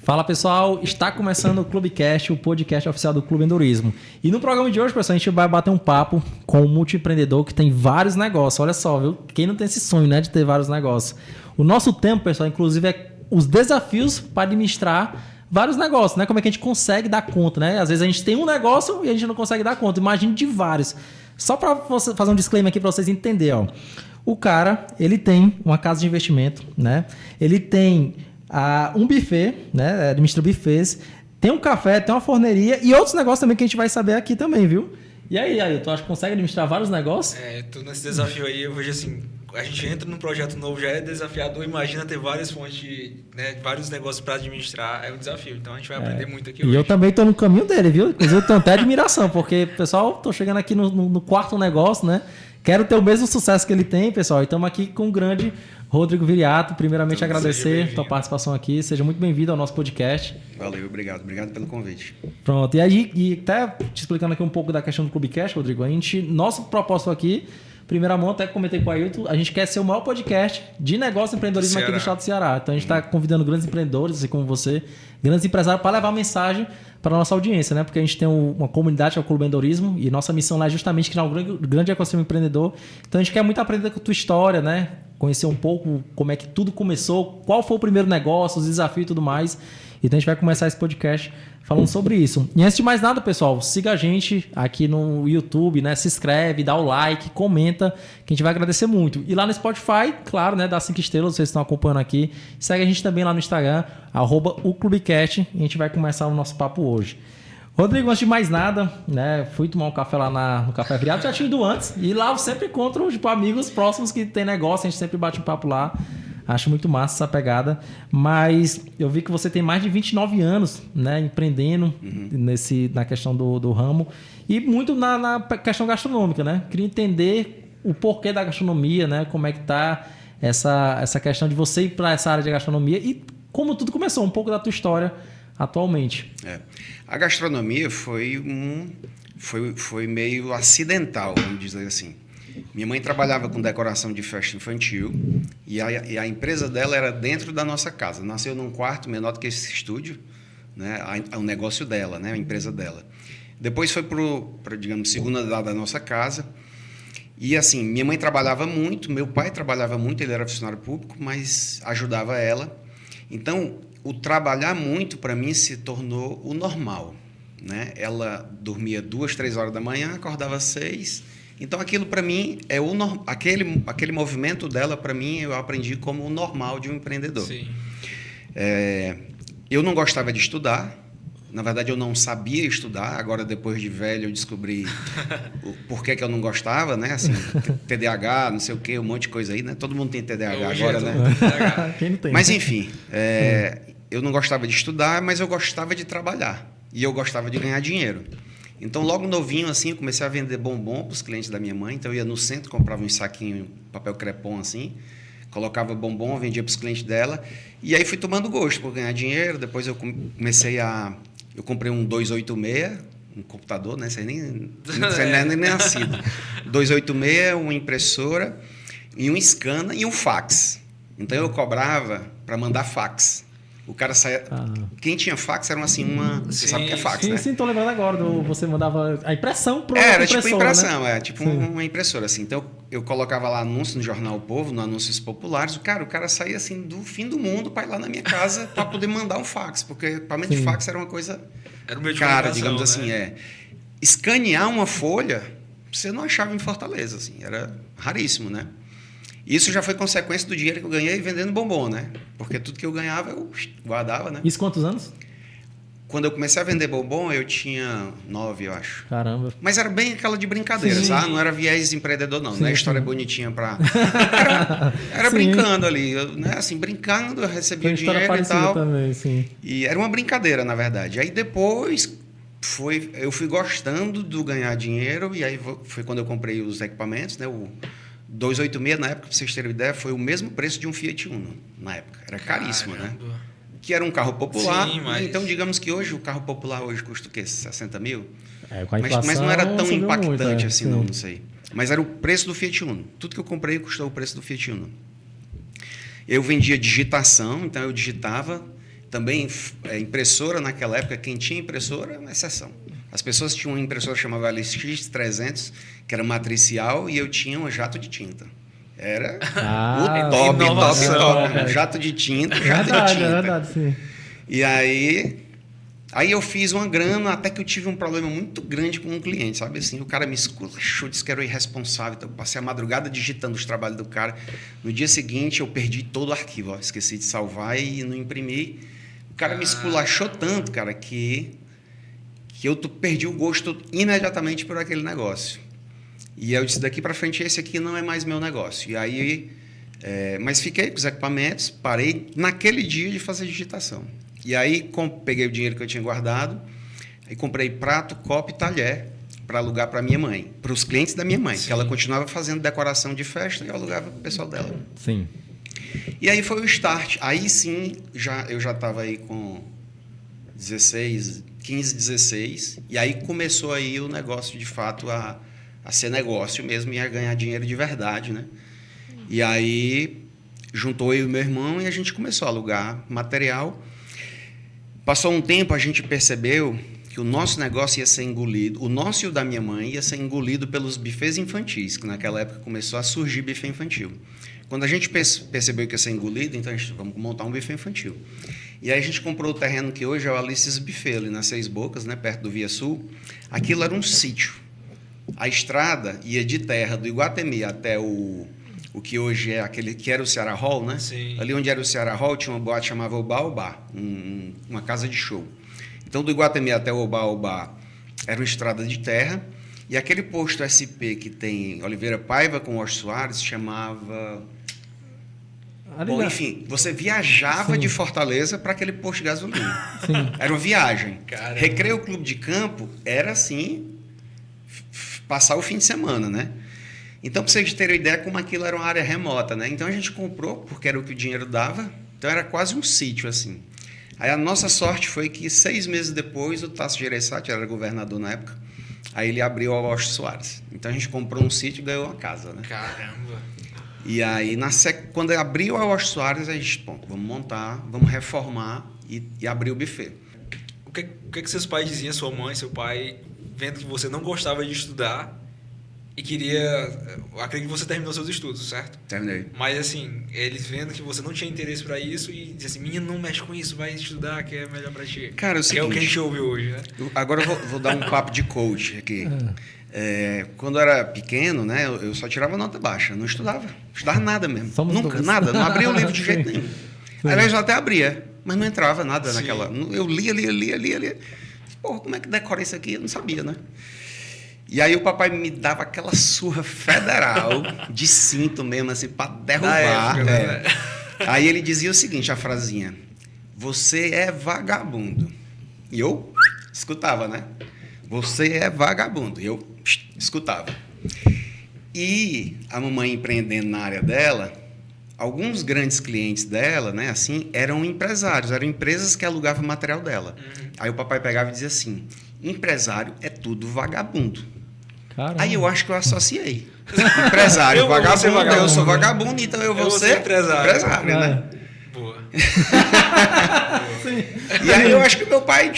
Fala pessoal, está começando o Clubecast, o podcast oficial do Clube Endurismo. E no programa de hoje, pessoal, a gente vai bater um papo com um multiempreendedor que tem vários negócios. Olha só, viu? Quem não tem esse sonho, né, de ter vários negócios? O nosso tempo, pessoal, inclusive, é os desafios para administrar vários negócios, né? Como é que a gente consegue dar conta, né? Às vezes a gente tem um negócio e a gente não consegue dar conta. Imagine de vários. Só para fazer um disclaimer aqui para vocês entenderem, ó. O cara, ele tem uma casa de investimento, né? Ele tem um buffet, né? Administra buffets, tem um café, tem uma forneria e outros negócios também que a gente vai saber aqui também, viu? E aí, tu acha que consegue administrar vários negócios? Tô nesse desafio aí, eu vejo assim, a gente entra num projeto novo, já é desafiador, imagina ter várias fontes, né, vários negócios para administrar, é um desafio, então a gente vai aprender muito aqui hoje. E eu também tô no caminho dele, viu? Inclusive eu tenho até admiração, porque, pessoal, tô chegando aqui no quarto negócio, né? Quero ter o mesmo sucesso que ele tem, pessoal, e estamos aqui com o grande Rodrigo Viriato. Primeiramente, então, agradecer a tua participação aqui. Seja muito bem-vindo ao nosso podcast. Valeu, obrigado. Obrigado pelo convite. Pronto. E aí, até te explicando aqui um pouco da questão do Clubecast, Rodrigo, nosso propósito aqui, primeira mão, até comentei com o Ailton, a gente quer ser o maior podcast de negócio e empreendedorismo aqui do estado do Ceará. Então, a gente está convidando grandes empreendedores, assim como você, grandes empresários, para levar a mensagem para a nossa audiência, né? Porque a gente tem uma comunidade que é o Clube Endurismo e nossa missão lá é justamente criar um grande ecossistema empreendedor. Então, a gente quer muito aprender com a tua história, né? Conhecer um pouco como é que tudo começou, qual foi o primeiro negócio, os desafios e tudo mais. Então a gente vai começar esse podcast falando sobre isso. E antes de mais nada, pessoal, siga a gente aqui no YouTube, né? Se inscreve, dá o like, comenta, que a gente vai agradecer muito. E lá no Spotify, claro, né? Dá 5 estrelas, vocês estão acompanhando aqui. Segue a gente também lá no Instagram, @oclubecast, e a gente vai começar o nosso papo hoje. Rodrigo, antes de mais nada, né? Fui tomar um café lá no Café Viriato, já tinha ido antes. E lá eu sempre encontro amigos próximos que tem negócio, a gente sempre bate um papo lá. Acho muito massa essa pegada. Mas eu vi que você tem mais de 29 anos, né, empreendendo na questão do ramo. E muito na questão gastronômica, né? Queria entender o porquê da gastronomia, né? Como é que tá essa questão de você ir para essa área de gastronomia e como tudo começou, um pouco da tua história atualmente. A gastronomia foi meio acidental, vamos dizer assim. Minha mãe trabalhava com decoração de festa infantil e a empresa dela era dentro da nossa casa. Nasceu num quarto menor do que esse estúdio, né? O negócio dela, né? A empresa dela. Depois foi para, digamos, segundo andar da nossa casa. E assim, minha mãe trabalhava muito, meu pai trabalhava muito, ele era funcionário público, mas ajudava ela. Então, o trabalhar muito, para mim, se tornou o normal, né? Ela dormia 2, 3 horas da manhã, acordava às 6. Então, aquilo, para mim, aquele movimento dela, para mim, eu aprendi como o normal de um empreendedor. Sim. Eu não gostava de estudar. Na verdade, eu não sabia estudar. Agora, depois de velho, eu descobri o porquê que eu não gostava, né? Assim, TDAH, não sei o quê, um monte de coisa aí, né? Todo mundo tem TDAH agora, né? Quem não tem? Mas, enfim, eu não gostava de estudar, mas eu gostava de trabalhar. E eu gostava de ganhar dinheiro. Então, logo novinho, assim, eu comecei a vender bombom para os clientes da minha mãe. Então, eu ia no centro, comprava um saquinho, papel crepom, assim, colocava bombom, vendia para os clientes dela. E aí fui tomando gosto por ganhar dinheiro. Depois eu comecei eu comprei um 286, um computador, né? Você nem nascido. 286, uma impressora, e um scanner e um fax. Então, eu cobrava para mandar fax. O cara saía... Quem tinha fax era assim, você sabe o que é fax, né? Sim, tô lembrando agora. Você mandava a impressão para Era tipo impressão, né? Tipo uma impressora, assim. Então, eu colocava lá anúncio no Jornal O Povo, no Anúncios Populares. O cara saía assim do fim do mundo para ir lá na minha casa para poder mandar um fax. Porque equipamento de fax era uma coisa cara, digamos assim. Né? Escanear uma folha, você não achava em Fortaleza, assim. Era raríssimo, né? Isso já foi consequência do dinheiro que eu ganhei vendendo bombom, né? Porque tudo que eu ganhava, eu guardava, né? Isso quantos anos? Quando eu comecei a vender bombom, eu tinha 9, eu acho. Caramba. Mas era bem aquela de brincadeira, sabe? Não era viés empreendedor, não. Não é história bonitinha pra... Era brincando ali, né? Assim, brincando, eu recebia o dinheiro e tal. Também, sim. E era uma brincadeira, na verdade. Aí depois eu fui gostando do ganhar dinheiro e aí foi quando eu comprei os equipamentos, né? O 286, na época, para vocês terem uma ideia, foi o mesmo preço de um Fiat Uno, na época. Era caríssimo, né? Que era um carro popular. Sim, mas... Então, digamos que hoje, o carro popular hoje custa o quê? 60 mil? Com a inflação, mas não era tão impactante muito, assim, não sei. Mas era o preço do Fiat Uno. Tudo que eu comprei custou o preço do Fiat Uno. Eu vendia digitação, então eu digitava, Também impressora naquela época, quem tinha impressora era uma exceção. As pessoas tinham uma impressora chamada LX300, que era matricial, e eu tinha um jato de tinta. Era o top, top. Jato de tinta, jato de tinta. É verdade, sim. E aí eu fiz uma grana, até que eu tive um problema muito grande com um cliente, sabe assim? O cara me esculachou, disse que era irresponsável, então eu passei a madrugada digitando os trabalhos do cara. No dia seguinte, eu perdi todo o arquivo, ó, esqueci de salvar e não imprimi. O cara me esculachou tanto, cara, que eu perdi o gosto imediatamente por aquele negócio. E eu disse, daqui para frente, esse aqui não é mais meu negócio. E aí, mas fiquei com os equipamentos, parei naquele dia de fazer digitação. E aí, peguei o dinheiro que eu tinha guardado, e comprei prato, copo e talher para alugar para minha mãe, para os clientes da minha mãe, que ela continuava fazendo decoração de festa e eu alugava para o pessoal dela. Sim. E aí foi o start. Aí sim, eu já estava aí com 15, 16, e aí começou aí o negócio de fato a ser negócio mesmo e a ganhar dinheiro de verdade, né? E aí juntou eu e meu irmão e a gente começou a alugar material. Passou um tempo, a gente percebeu que o nosso negócio ia ser engolido, o nosso e o da minha mãe ia ser engolido pelos bufês infantis, que naquela época começou a surgir buffet infantil. Quando a gente percebeu que ia ser engolido, então a gente vamos montar um buffet infantil. E aí a gente comprou o terreno que hoje é o Alice's Buffet, ali nas Seis Bocas, né, perto do Via Sul. Aquilo era um sítio. A estrada ia de terra do Iguatemi até o que hoje é aquele que era o Ceará Hall, né? Sim. Ali onde era o Ceará Hall tinha uma boate chamada Oba-Oba, uma casa de show. Então do Iguatemi até o Oba-Oba era uma estrada de terra e aquele posto SP que tem Oliveira Paiva com Washington Soares chamava... Bom, enfim, você viajava de Fortaleza para aquele posto de gasolina. Sim. Era uma viagem. Caramba. Recreio Clube de Campo era assim, passar o fim de semana, né? Então, para vocês terem ideia como aquilo era uma área remota, né? Então, a gente comprou, porque era o que o dinheiro dava. Então, era quase um sítio, assim. Aí, a nossa sorte foi que 6 meses depois, o Tasso Gereissati, era governador na época, aí ele abriu o Washington Soares. Então, a gente comprou um sítio e ganhou uma casa, né? Caramba! E aí, quando abriu a Washington Soares, a gente, bom, vamos montar, vamos reformar e abrir o buffet. O que seus pais diziam, sua mãe, seu pai, vendo que você não gostava de estudar e acredito que você terminou seus estudos, certo? Terminei. Mas assim, eles vendo que você não tinha interesse para isso e diziam assim, menino, não mexe com isso, vai estudar, que é melhor para ti. Cara, que é o que a gente ouve hoje, né? Agora eu vou dar um papo de coach aqui. Quando eu era pequeno, né, eu só tirava nota baixa, não estudava nada mesmo. Nunca, nada, não abria o livro de jeito nenhum. Aliás, eu até abria, mas não entrava nada naquela... Eu lia. Pô, como é que decora isso aqui? Eu não sabia, né? E aí o papai me dava aquela surra federal de cinto mesmo, assim, para derrubar. Aí ele dizia o seguinte, a frasinha, você é vagabundo. E eu escutava, né? Você é vagabundo. E eu escutava. E a mamãe empreendendo na área dela, alguns grandes clientes dela, né, assim, eram empresários, eram empresas que alugavam material dela. Aí o papai pegava e dizia assim, empresário é tudo vagabundo. Caramba. Aí eu acho que eu associei. Empresário, vagabundo, eu sou vagabundo, então eu vou ser empresário, né? Boa. E aí eu acho que meu pai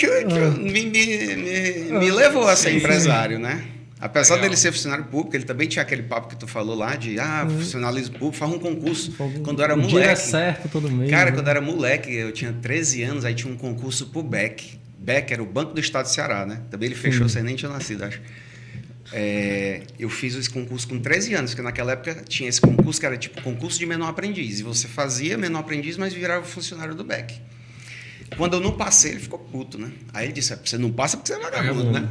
me levou a ser empresário, né? Apesar dele ser funcionário público, ele também tinha aquele papo que tu falou lá de funcionalismo público, faz um concurso. Quando eu era moleque. Dia certo todo mês. Cara, quando eu era moleque, eu tinha 13 anos, aí tinha um concurso pro BEC. BEC era o Banco do Estado do Ceará, né? Também ele fechou sem nem tinha nascido, acho. Eu fiz esse concurso com 13 anos, porque naquela época tinha esse concurso que era tipo concurso de menor aprendiz. E você fazia menor aprendiz, mas virava funcionário do BEC. Quando eu não passei, ele ficou puto, né? Aí ele disse, você não passa porque você é vagabundo, né?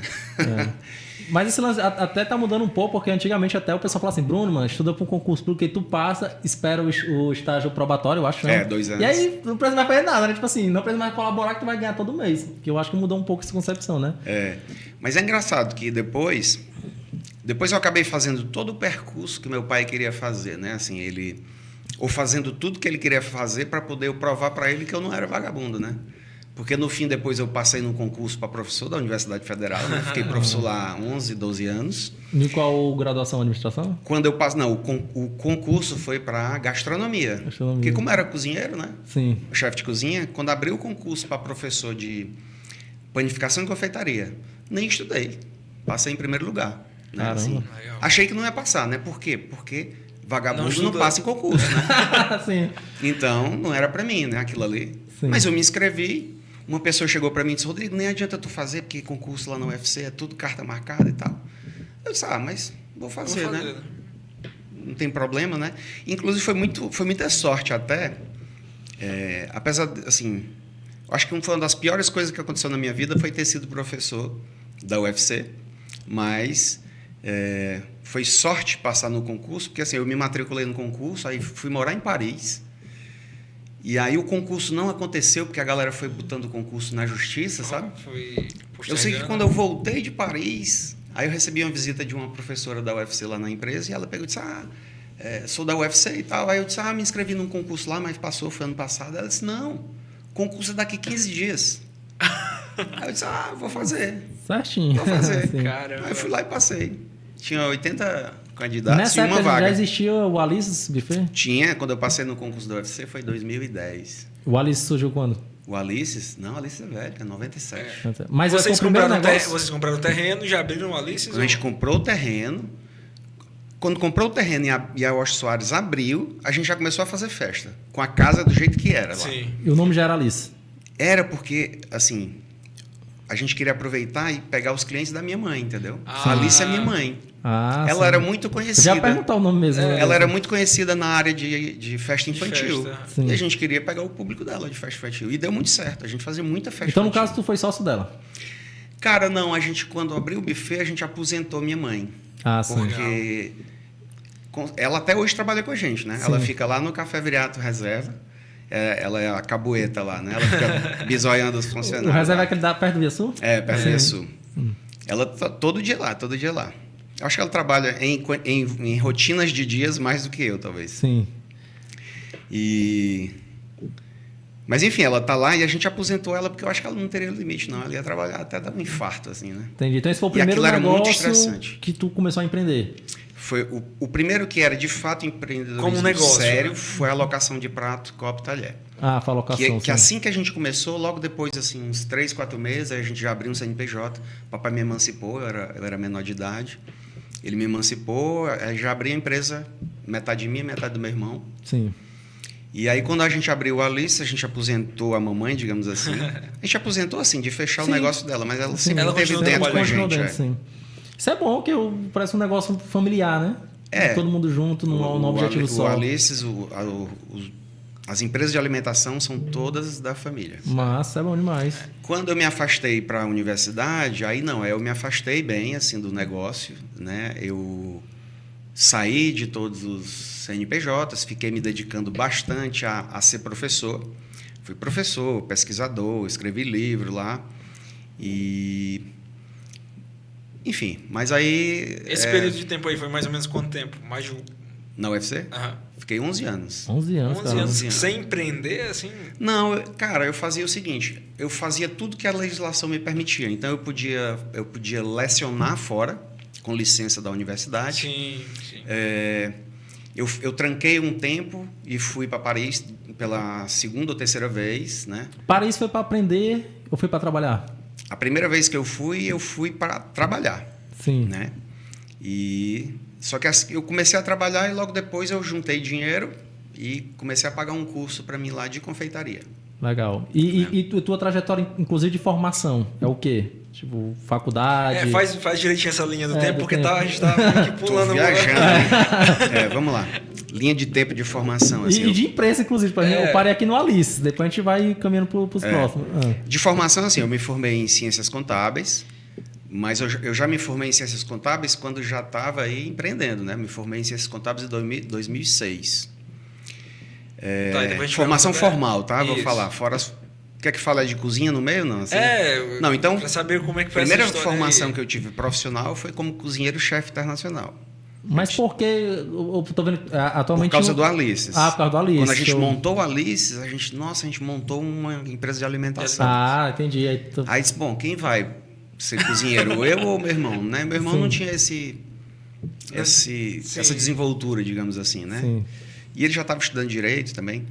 Mas esse lance até tá mudando um pouco, porque antigamente até o pessoal falava assim, Bruno, mano, estuda para um concurso público, aí tu passa, espera o estágio probatório, eu acho. Né? 2 anos. E aí não precisa mais fazer nada, né? Tipo assim, não precisa mais colaborar que tu vai ganhar todo mês. Que eu acho que mudou um pouco essa concepção, né? Mas é engraçado que depois eu acabei fazendo todo o percurso que meu pai queria fazer, né? Assim, ou fazendo tudo que ele queria fazer para poder eu provar para ele que eu não era vagabundo, né? Porque no fim, depois eu passei num concurso para professor da Universidade Federal, né? Fiquei professor lá há 11, 12 anos. E qual graduação? Administração? Quando eu passei, não, o concurso foi para gastronomia. Porque como era cozinheiro, né? Sim. O chefe de cozinha, quando abriu o concurso para professor de panificação e confeitaria, nem estudei. Passei em primeiro lugar. Né? Caramba. Assim, achei que não ia passar, né? Por quê? Porque vagabundo não passa em concurso, né? Sim. Então, não era para mim, né? Aquilo ali. Sim. Mas eu me inscrevi. Uma pessoa chegou para mim e disse, Rodrigo, nem adianta tu fazer, porque concurso lá na UFC é tudo carta marcada e tal. Eu disse, mas vou fazer, né? Não tem problema, né? Inclusive, foi muita sorte até. Apesar de, assim, acho que foi uma das piores coisas que aconteceu na minha vida foi ter sido professor da UFC, mas foi sorte passar no concurso, porque assim, eu me matriculei no concurso, aí fui morar em Paris. E aí o concurso não aconteceu, porque a galera foi botando o concurso na justiça, sabe? Eu sei que quando eu voltei de Paris, aí eu recebi uma visita de uma professora da UFC lá na empresa, e ela pegou e disse, sou da UFC e tal. Aí eu disse, me inscrevi num concurso lá, mas passou, foi ano passado. Ela disse, não, concurso é daqui 15 dias. Aí eu disse, vou fazer. Certinho. Vou fazer. Caramba. Aí eu fui lá e passei. Tinha 80 candidatos Nessa e uma época vaga. já existia o Alice Buffet? Tinha, quando eu passei no concurso da UFC, foi em 2010. O Alice surgiu quando? O Alice? Não, o Alice é velho, é 97. Mas vocês foi o primeiro compraram negócio? vocês compraram o terreno, já abriram o Alice? A gente comprou o terreno. Quando comprou o terreno e a Washington Soares abriu, a gente já começou a fazer festa. Com a casa do jeito que era lá. Sim. E o nome já era Alice? Era porque, assim, a gente queria aproveitar e pegar os clientes da minha mãe, entendeu? A Alice é minha mãe. Ela era muito conhecida. Já perguntar o nome mesmo. Ela era muito conhecida na área de festa infantil. festa. E a gente queria pegar o público dela de festa infantil. E deu muito certo. A gente fazia muita festa Então, no infantil. caso, tu foi sócio dela? Cara, não. A gente, quando abriu o buffet, a gente aposentou minha mãe. Sim. Porque ela até hoje trabalha com a gente, né? Sim. Ela fica lá no Café Viriato Reserva. Ela é a cabueta lá, né? Ela fica bisoiando os funcionários. O reserva é lá. aquele da perto do Via Sul? Perto do Via Sul. Ela tá todo dia lá. Eu acho que ela trabalha em rotinas de dias mais do que eu, talvez. Sim. Mas, enfim, ela tá lá e a gente aposentou ela porque eu acho que ela não teria limite, não. Ela ia trabalhar até dar um infarto, assim, né? Entendi. Então, esse foi o E primeiro aquilo era muito negócio estressante. que tu começou a empreender. Foi o primeiro que era, de fato, empreendedorismo Como um negócio, sério, né? foi a locação de prato, copo, talher. Foi a locação. Que assim que a gente começou, logo depois, assim, uns 3, 4 meses, aí a gente já abriu um CNPJ. Papai me emancipou, eu era menor de idade. Ele me emancipou, aí já abri a empresa, metade minha, metade do meu irmão. Sim. E aí, quando a gente abriu a Alice, a gente aposentou a mamãe, digamos assim. A gente aposentou, assim, de fechar Sim. o negócio dela, mas ela sempre Ela esteve continua dentro com a trabalhando. gente. Sim. Isso é bom, que parece um negócio familiar, né? Todo mundo junto, num objetivo só. O Alice, as empresas de alimentação são todas da família. Massa, é bom demais. Quando eu me afastei para a universidade, aí não, eu me afastei bem, assim, do negócio, né? Eu saí de todos os CNPJs, fiquei me dedicando bastante a ser professor. Fui professor, pesquisador, escrevi livro lá enfim, mas aí... Esse período de tempo aí foi mais ou menos quanto tempo? Mais de Na UFC? Aham. Fiquei 11 anos. 11 anos, 11 cara. anos 11 anos. sem empreender, assim? Não, cara, eu fazia o seguinte, eu fazia tudo que a legislação me permitia. Então, eu podia lecionar fora, com licença da universidade. Sim. Eu tranquei um tempo e fui para Paris pela segunda ou terceira vez, né? Paris foi para aprender ou foi para trabalhar? A primeira vez que eu fui para trabalhar, Sim. né? Só que eu comecei a trabalhar e logo depois eu juntei dinheiro e comecei a pagar um curso para mim lá de confeitaria. Legal. E tua trajetória, inclusive, de formação, é o quê? Tipo, faculdade? Faz direitinho essa linha do tempo, do porque tempo. a gente tá meio que Tô pulando. viajando. Né? Vamos lá. Linha de tempo de formação. Assim, E de imprensa, inclusive. Eu parei aqui no Alice. Depois a gente vai caminhando para os próximos. De formação, assim, eu me formei em Ciências Contábeis, mas eu já me formei em Ciências Contábeis quando já estava aí empreendendo, né? Me formei em Ciências Contábeis em 2006. Formação formal, tá? Vou falar. Fora quer que fale de cozinha no meio, não? Assim? Não, então, para saber como é que a foi primeira essa história formação aí. que eu tive profissional foi como cozinheiro-chefe internacional. Mas por que, eu tô vendo, atualmente... Por causa do Alices. Por causa do Alices. Quando a gente montou o Alices, a gente montou uma empresa de alimentação. Entendi. Aí disse, bom, quem vai ser cozinheiro? Eu ou meu irmão, né? Meu irmão não tinha essa desenvoltura, digamos assim, né? Sim. E ele já estava estudando Direito também.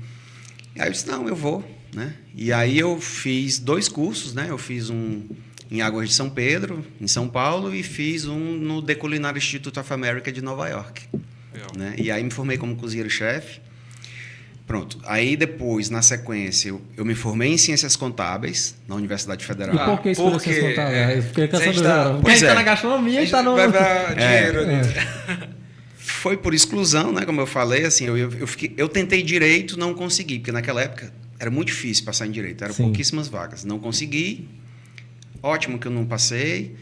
E aí eu disse, não, eu vou, né? E aí eu fiz 2 cursos, né? Eu fiz um em Águas de São Pedro, em São Paulo, e fiz um no The Culinary Institute of America de Nova York. Né? E aí me formei como cozinheiro-chefe. Pronto. Aí depois, na sequência, eu me formei em Ciências Contábeis na Universidade Federal. E por que escolheu Ciências Contábeis? Porque a gente está na gastronomia e está no... Vai dar dinheiro. Foi por exclusão, né? Como eu falei, assim, eu tentei Direito, não consegui, porque naquela época era muito difícil passar em Direito, eram pouquíssimas vagas. Não consegui. Ótimo que eu não passei.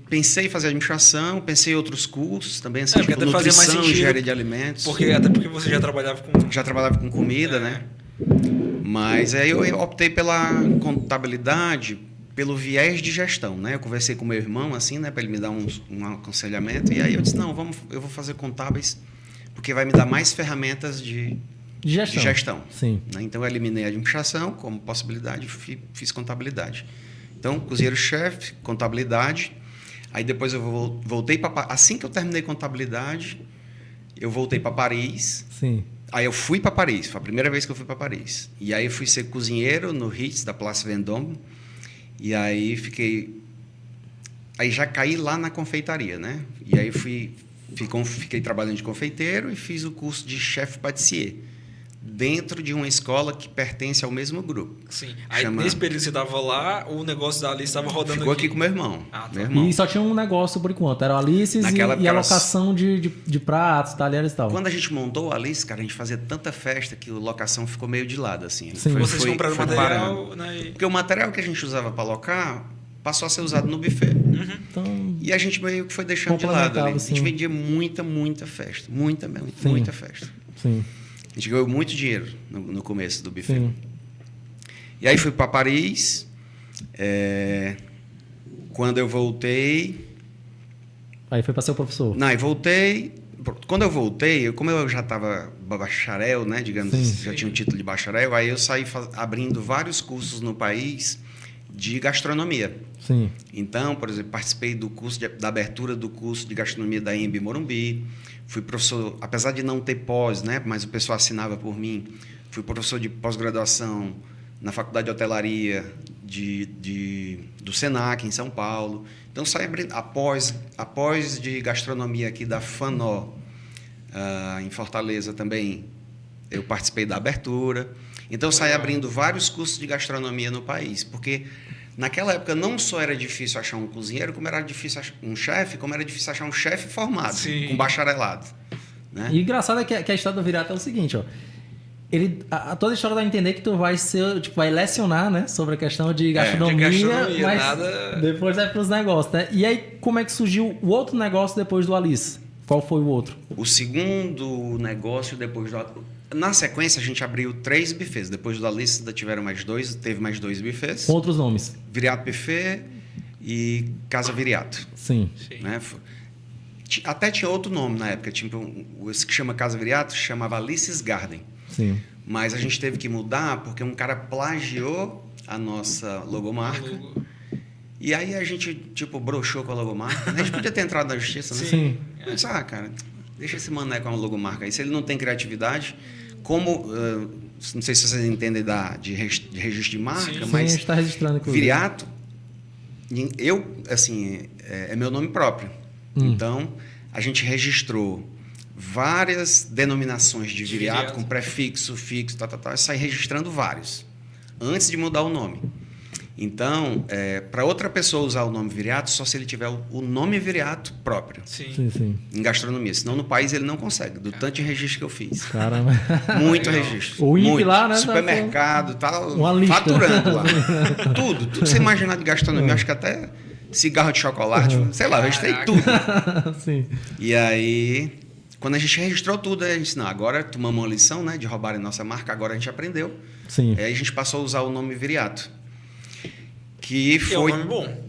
Pensei em fazer administração, pensei em outros cursos também, assim, tipo nutrição, engenharia de alimentos. Até porque você já trabalhava com... Já trabalhava com comida, né? Mas aí eu optei pela contabilidade, pelo viés de gestão, né? Eu conversei com meu irmão, assim, né? Para ele me dar um aconselhamento. E aí eu disse, não, eu vou fazer contábeis, porque vai me dar mais ferramentas de gestão. Sim. Né? Então eu eliminei a administração como possibilidade e fiz contabilidade. Então, cozinheiro-chefe, contabilidade. Aí depois eu voltei para... Assim que eu terminei contabilidade, eu voltei para Paris. Sim. Aí eu fui para Paris. Foi a primeira vez que eu fui para Paris. E aí eu fui ser cozinheiro no Ritz, da Place Vendôme. E aí fiquei... Aí já caí lá na confeitaria, né? E aí fiquei trabalhando de confeiteiro e fiz o curso de chefe patissier, dentro de uma escola que pertence ao mesmo grupo. Sim. Aí, nesse período que você estava lá, o negócio da Alice estava rodando Ficou aqui com meu irmão. Tá. Meu irmão. E só tinha um negócio por enquanto, era o Alice e a locação de pratos, talheres e tal. Quando a gente montou o Alice, cara, a gente fazia tanta festa que a locação ficou meio de lado, assim. Vocês compraram material... Né? Porque o material que a gente usava para alocar passou a ser usado no buffet. Então, e a gente meio que foi deixando de lado ali. Sim. A gente vendia muita festa. Muita festa. Sim. A gente ganhou muito dinheiro no começo do buffet. Sim. E aí fui para Paris. Quando eu voltei... Aí foi para ser o professor. Não, e voltei... Quando eu voltei, como eu já estava bacharel, né, digamos, já tinha um título de bacharel, aí eu saí abrindo vários cursos no país de gastronomia. Sim. Então, por exemplo, participei do curso da abertura do curso de gastronomia da EMB Morumbi. Fui professor, apesar de não ter pós, né, mas o pessoal assinava por mim. Fui professor de pós-graduação na Faculdade de Hotelaria do Senac, em São Paulo. Então, saí abrindo após de gastronomia aqui da FANO, em Fortaleza também, eu participei da abertura. Então, eu saí abrindo vários cursos de gastronomia no país, porque naquela época não só era difícil achar um cozinheiro, como era difícil achar um chefe, como era difícil achar um chefe formado, com bacharelado. Né? E o engraçado é que a história do Viriato é o seguinte, ó. Toda a história dá a entender que tu vai ser, tipo, vai lecionar, né, sobre a questão de gastronomia, mas depois vai para os negócios, né? E aí, como é que surgiu o outro negócio depois do Alice? Qual foi o outro? O segundo negócio depois do... Na sequência, a gente abriu 3 buffets. depois do Alice ainda teve mais 2 buffets. Com outros nomes. Viriato Buffet e Casa Viriato. Sim. Né? Até tinha outro nome na época. Esse que chama Casa Viriato chamava Alice's Garden. Sim. Mas a gente teve que mudar porque um cara plagiou a nossa logomarca. E aí a gente, broxou com a logomarca. A gente podia ter entrado na justiça, né? Sim. Eu disse, cara, deixa esse mané com a logomarca aí. Se ele não tem criatividade, como... não sei se vocês entendem de registro de marca, mas... Sim, a gente está registrando, inclusive. Viriato, é meu nome próprio. Então, a gente registrou várias denominações de Viriato, com prefixo, fixo, e saí registrando vários, antes de mudar o nome. Então, para outra pessoa usar o nome Viriato, só se ele tiver o nome Viriato próprio. Sim. Em gastronomia. Senão, no país, ele não consegue, do tanto de registro que eu fiz. Caramba. Muito registro. O INPE lá, né? Supermercado, tal, faturando lá. Tudo que você imaginar de gastronomia, acho que até cigarro de chocolate, sei lá, eu registrei tudo. Sim. E aí, quando a gente registrou tudo, a gente disse, não, agora tomamos uma lição, né, de roubarem nossa marca, agora a gente aprendeu. Sim. Aí a gente passou a usar o nome Viriato. Que foi... É um nome bom.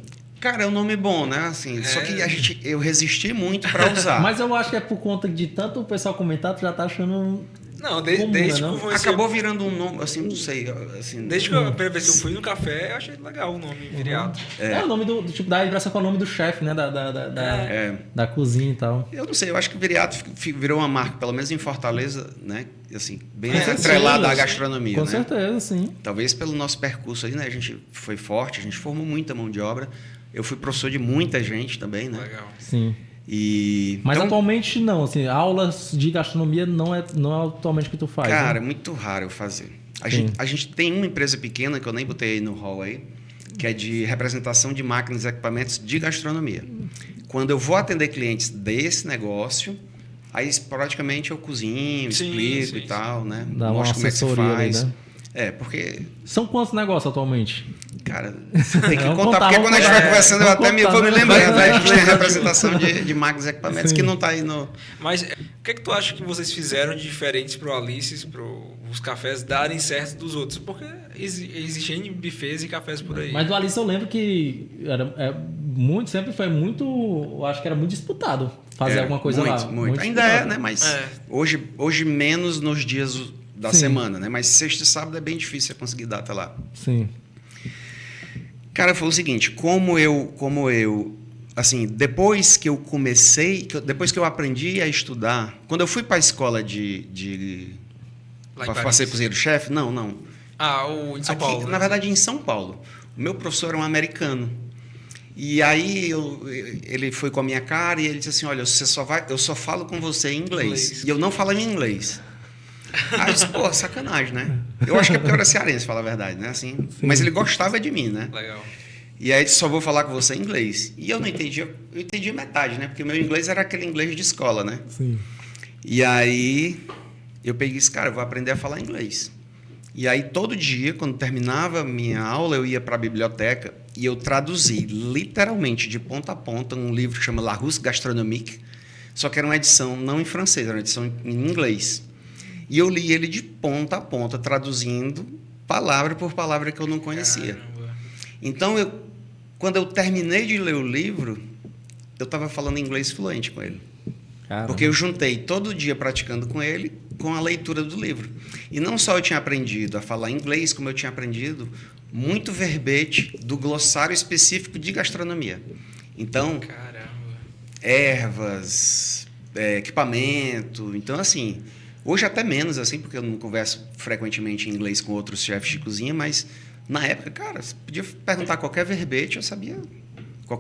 Cara, é um nome bom, né? Assim, só que eu resisti muito para usar. Mas eu acho que é por conta de tanto o pessoal comentar, tu já tá achando... Não, comum, desde né, que eu conheci... Acabou virando um nome, assim, não sei. Assim, Desde que a primeira vez que eu fui no café, eu achei legal o nome, Viriato. É o nome do tipo, dá a impressão que é o nome do chefe, né? Da cozinha e tal. Eu não sei, eu acho que Viriato virou uma marca, pelo menos em Fortaleza, né? Assim, bem Com atrelada certeza, à gastronomia, Com né? certeza, sim. Talvez pelo nosso percurso aí, né? A gente foi forte, a gente formou muita mão de obra. Eu fui professor de muita gente também, né? Legal. Sim. Mas atualmente não, assim, aulas de gastronomia não é atualmente o que tu faz. Cara, né? é muito raro eu fazer. A gente tem uma empresa pequena, que eu nem botei aí no hall aí, que é de representação de máquinas e equipamentos de gastronomia. Quando eu vou atender clientes desse negócio, aí praticamente eu cozinho, explico e tal, né? Dá uma assessoria ali, né? Porque... São quantos negócios atualmente? Cara, você tem que contar, porque quando a gente vai conversando, eu até vou me lembrando. A gente tem a representação de máquinas e equipamentos que não está aí no... Mas o que é que tu acha que vocês fizeram de diferentes para o Alices, para os cafés darem certo dos outros? Porque existem bufês e cafés por aí. Mas do Alice eu lembro que sempre foi muito... Eu acho que era muito disputado fazer alguma coisa lá. Muito. Ainda disputado. Né? Mas hoje menos nos dias da semana, né? Mas sexta e sábado é bem difícil você conseguir data lá. Sim. Cara, foi o seguinte, como eu assim, depois que eu comecei, depois que eu aprendi a estudar, quando eu fui para a escola para ser cozinheiro-chefe, não. O em São Paulo. Na verdade, em São Paulo. O meu professor era um americano. E aí ele foi com a minha cara e ele disse assim, olha, eu só falo com você em inglês. E eu não falo em inglês. Aí eu disse, pô, sacanagem, né? Eu acho que é porque eu era cearense, falar a verdade, né? Assim, mas ele gostava de mim, né? Legal. E aí só vou falar com você em inglês. E eu não entendia, eu entendia metade, né? Porque o meu inglês era aquele inglês de escola, né? Sim. E aí eu peguei e disse, cara, eu vou aprender a falar inglês. E aí todo dia, quando terminava a minha aula, eu ia para a biblioteca e eu traduzi literalmente de ponta a ponta um livro que chama La Russe Gastronomique, só que era uma edição não em francês, era uma edição em inglês. E eu li ele de ponta a ponta, traduzindo palavra por palavra que eu não conhecia. Caramba. Então, quando eu terminei de ler o livro, eu estava falando inglês fluente com ele. Caramba. Porque eu juntei todo dia praticando com ele com a leitura do livro. E não só eu tinha aprendido a falar inglês, como eu tinha aprendido muito verbete do glossário específico de gastronomia. Então, ervas, equipamento. Então, assim... Hoje até menos, assim, porque eu não converso frequentemente em inglês com outros chefes de cozinha, mas na época, cara, você podia perguntar qualquer verbete, eu sabia eu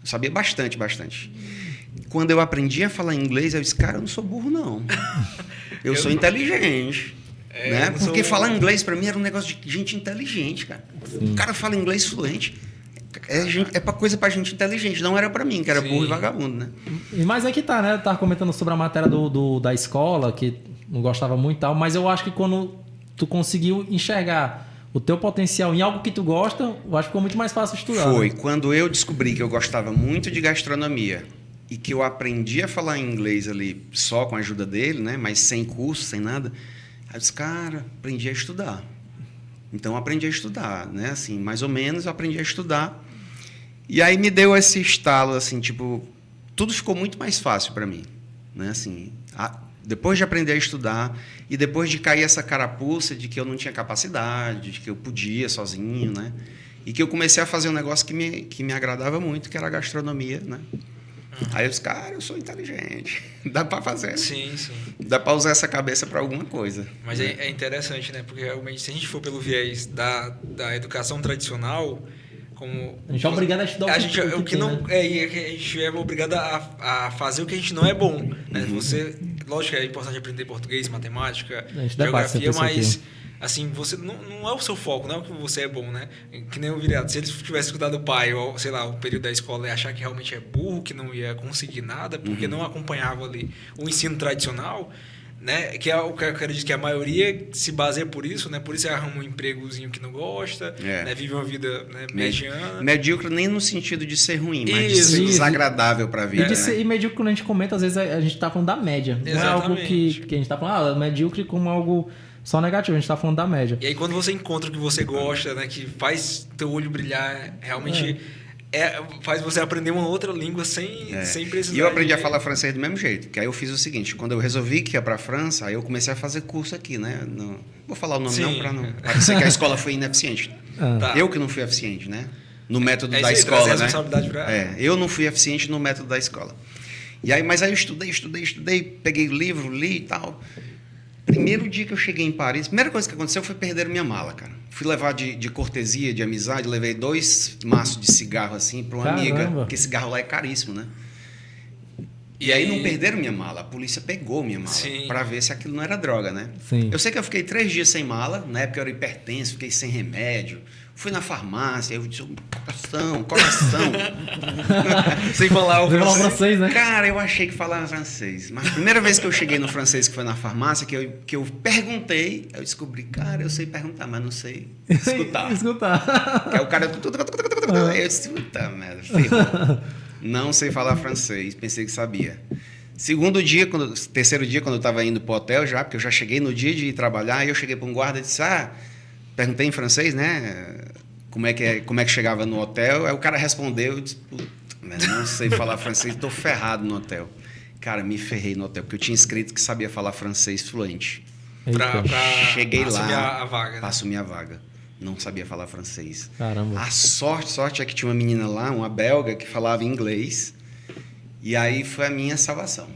sabia bastante. Quando eu aprendi a falar inglês, eu disse, cara, eu não sou burro, não. Eu sou inteligente. Né? Porque falar inglês, para mim, era um negócio de gente inteligente, cara. Sim. O cara fala inglês fluente. É coisa pra gente inteligente, não era pra mim, que era burro e vagabundo, né? Mas é que tá, né? Eu tava comentando sobre a matéria da escola, que não gostava muito e tal, mas eu acho que quando tu conseguiu enxergar o teu potencial em algo que tu gosta, eu acho que ficou muito mais fácil estudar. Foi. Né? Quando eu descobri que eu gostava muito de gastronomia e que eu aprendi a falar inglês ali só com a ajuda dele, né? Mas sem curso, sem nada, aí eu disse, cara, aprendi a estudar. Então, eu aprendi a estudar, né? Assim, mais ou menos, eu aprendi a estudar. E aí me deu esse estalo, assim, tipo, tudo ficou muito mais fácil para mim, né? Assim, depois de aprender a estudar e depois de cair essa carapuça de que eu não tinha capacidade, de que eu podia sozinho, né? E que eu comecei a fazer um negócio que me agradava muito, que era a gastronomia, né? Aí eu disse, cara, eu sou inteligente, dá para fazer. Sim. Dá para usar essa cabeça para alguma coisa. Mas né? é interessante, né? Porque realmente, se a gente for pelo viés da educação tradicional, como a gente é obrigado a estudar a gente é obrigado a fazer o que a gente não é bom. Né? Você, lógico que é importante aprender português, matemática, geografia, mas assim, você não é o seu foco, não é o que você é bom, né? Que nem o Viriato, se ele tivesse escutado o pai, ou sei lá, o período da escola e achar que realmente é burro, que não ia conseguir nada, porque não acompanhava ali o ensino tradicional, né? Que é o que eu acredito que a maioria se baseia por isso, né? Por isso arruma um empregozinho que não gosta, né? Vive uma vida, né, mediana. Medíocre nem no sentido de ser ruim, mas de ser desagradável para a vida. E medíocre, quando a gente comenta, às vezes a gente tá falando da média. Não é algo que a gente tá falando, medíocre como algo só negativo, a gente tá falando da média. E aí quando você encontra o que você gosta, né? Que faz teu olho brilhar, realmente... faz você aprender uma outra língua sem precisar. E eu aprendi a falar francês do mesmo jeito. Porque aí eu fiz o seguinte: quando eu resolvi que ia para a França, aí eu comecei a fazer curso aqui, né? Vou falar o nome não para não parecer que a escola foi ineficiente. Eu que não fui eficiente, né? No método da escola, né? Eu não fui eficiente no método da escola. E aí, mas aí eu estudei, peguei o livro, li e tal. Primeiro dia que eu cheguei em Paris, a primeira coisa que aconteceu foi perder minha mala, cara. Fui levar de cortesia, de amizade, levei 2 maços de cigarro assim para uma amiga, porque cigarro lá é caríssimo, né? E aí não perderam minha mala, a polícia pegou minha mala para ver se aquilo não era droga, né? Sim. Eu sei que eu fiquei 3 dias sem mala, na época eu era hipertenso, fiquei sem remédio. Fui na farmácia, eu disse, coração. Sem falar o francês, né? Cara, eu achei que falava francês. Mas a primeira vez que eu cheguei no francês, que foi na farmácia, que eu perguntei, eu descobri, cara, eu sei perguntar, mas não sei escutar. Que é o cara... Eu disse, puta merda, ferrou. Não sei falar francês, pensei que sabia. Terceiro dia, quando eu estava indo pro hotel já, porque eu já cheguei no dia de ir trabalhar, aí eu cheguei para um guarda e disse, perguntei em francês, né? Como é que chegava no hotel? Aí o cara respondeu, eu disse, puta, não sei falar francês, estou ferrado no hotel. Cara, me ferrei no hotel, porque eu tinha escrito que sabia falar francês fluente. Cheguei lá para assumir a vaga. Não sabia falar francês. Caramba. A sorte é que tinha uma menina lá, uma belga, que falava inglês. E aí foi a minha salvação.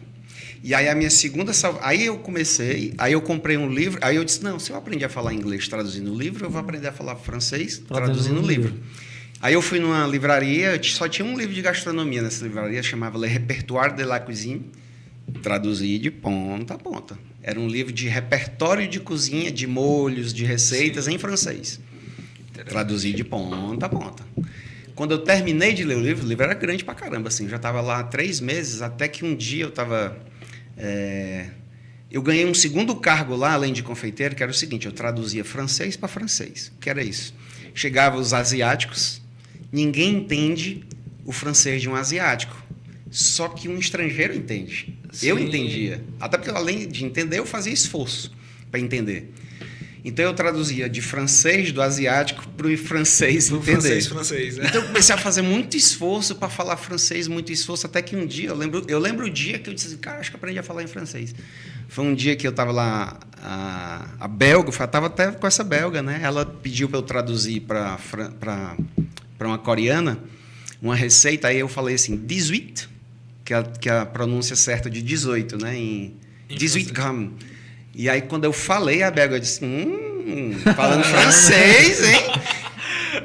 E aí a minha segunda salvação... Aí eu comprei um livro, aí eu disse, não, se eu aprender a falar inglês traduzindo o livro, eu vou aprender a falar francês traduzindo o livro. Aí eu fui numa livraria, só tinha um livro de gastronomia nessa livraria, chamava Le Répertoire de la Cuisine, traduzi de ponta a ponta. Era um livro de repertório de cozinha, de molhos, de receitas em francês. Traduzi de ponta a ponta. Quando eu terminei de ler o livro era grande pra caramba, assim, já estava lá há 3 meses, até que um dia eu estava... eu ganhei um segundo cargo lá, além de confeiteiro, que era o seguinte, eu traduzia francês para francês. O que era isso? Chegava os asiáticos, ninguém entende o francês de um asiático, só que um estrangeiro entende. Sim. Eu entendia. Até porque, além de entender, eu fazia esforço para entender. Então, eu traduzia de francês do asiático para o francês entender. Francês, né? Então, eu comecei a fazer muito esforço para falar francês, muito esforço, até que um dia, eu lembro o dia que eu disse, cara, acho que aprendi a falar em francês. Foi um dia que eu estava lá, a belga, eu estava até com essa belga, né? Ela pediu para eu traduzir para uma coreana uma receita, aí eu falei assim, 18, que é a pronúncia certa de 18, né? Em 18 gramas. E aí, quando eu falei, a belga disse, falando francês, hein?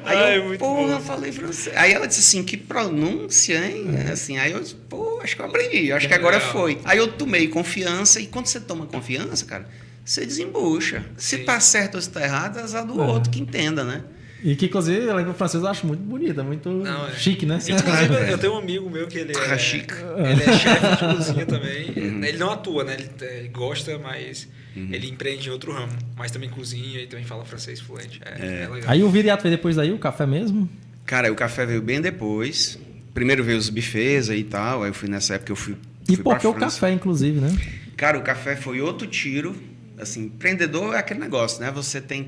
Aí eu, falei francês. Aí ela disse assim, que pronúncia, hein? Assim, aí eu disse, acho que eu aprendi, acho que agora foi. Aí eu tomei confiança, e quando você toma confiança, cara, você desembucha. Se tá certo ou se tá errado, é azar do outro que entenda, né? E que, inclusive, a língua francesa eu acho muito bonita, muito chique, né? Inclusive, eu tenho um amigo meu que ele é chefe de cozinha também. Ele não atua, né? Ele gosta, mas ele empreende em outro ramo. Mas também cozinha e também fala francês fluente. É legal. Aí o viriato veio depois daí, o café mesmo? Cara, o café veio bem depois. Primeiro veio os buffets aí e tal. Aí eu fui nessa época, eu fui E por que o café, inclusive, né? Cara, o café foi outro tiro. Assim, empreendedor é aquele negócio, né? Você tem...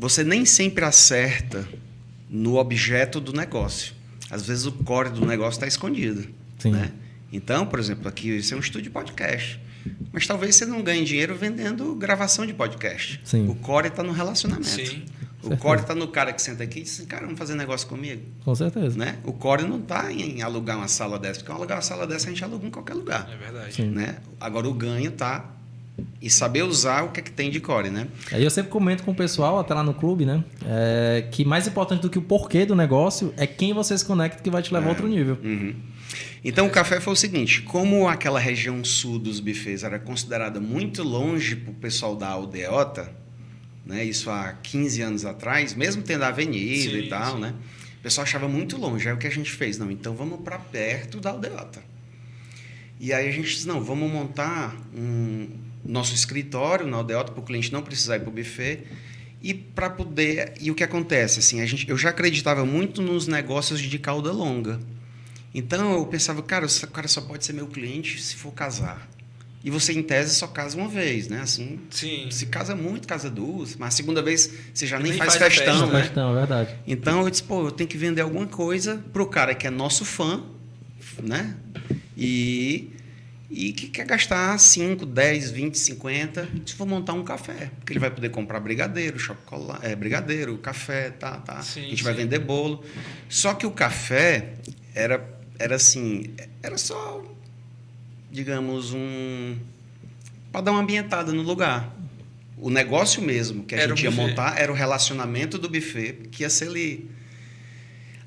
Você nem sempre acerta no objeto do negócio. Às vezes o core do negócio está escondido. Sim. Né? Então, por exemplo, aqui isso é um estúdio de podcast. Mas talvez você não ganhe dinheiro vendendo gravação de podcast. Sim. O core está no relacionamento. Sim. O core está no cara que senta aqui e diz, cara, vamos fazer negócio comigo? Com certeza. Né? O core não está em alugar uma sala dessa. Porque alugar uma sala dessa a gente aluga em qualquer lugar. É verdade. Né? Agora o ganho está... E saber usar o que é que tem de core, né? Aí eu sempre comento com o pessoal, até lá no clube, né? Que mais importante do que o porquê do negócio é quem você se conecta que vai te levar a outro nível. Então, o café foi o seguinte. Como aquela região sul dos buffets era considerada muito longe para o pessoal da aldeota, né? Isso há 15 anos atrás, mesmo tendo a avenida e tal, né? O pessoal achava muito longe. Aí o que a gente fez? Não, então vamos para perto da aldeota. E aí a gente disse, não, vamos montar nosso escritório na Aldeota para o cliente não precisar ir para o buffet. E para poder... E o que acontece? Assim, eu já acreditava muito nos negócios de cauda longa. Então, eu pensava, cara, o cara só pode ser meu cliente se for casar. E você, em tese, só casa uma vez, né? Assim, sim. Se casa muito, casa duas. Mas a segunda vez, você já nem faz festão, né? Festão, é verdade. Então, eu disse, eu tenho que vender alguma coisa pro cara que é nosso fã, né? E que quer gastar 5, 10, 20, 50, se for montar um café. Porque ele vai poder comprar brigadeiro, chocolate, brigadeiro, café, tá. Sim, a gente vai vender bolo. Só que o café era assim, era só, digamos, para dar uma ambientada no lugar. O negócio mesmo que a gente ia montar era o relacionamento do buffet, que ia ser ali.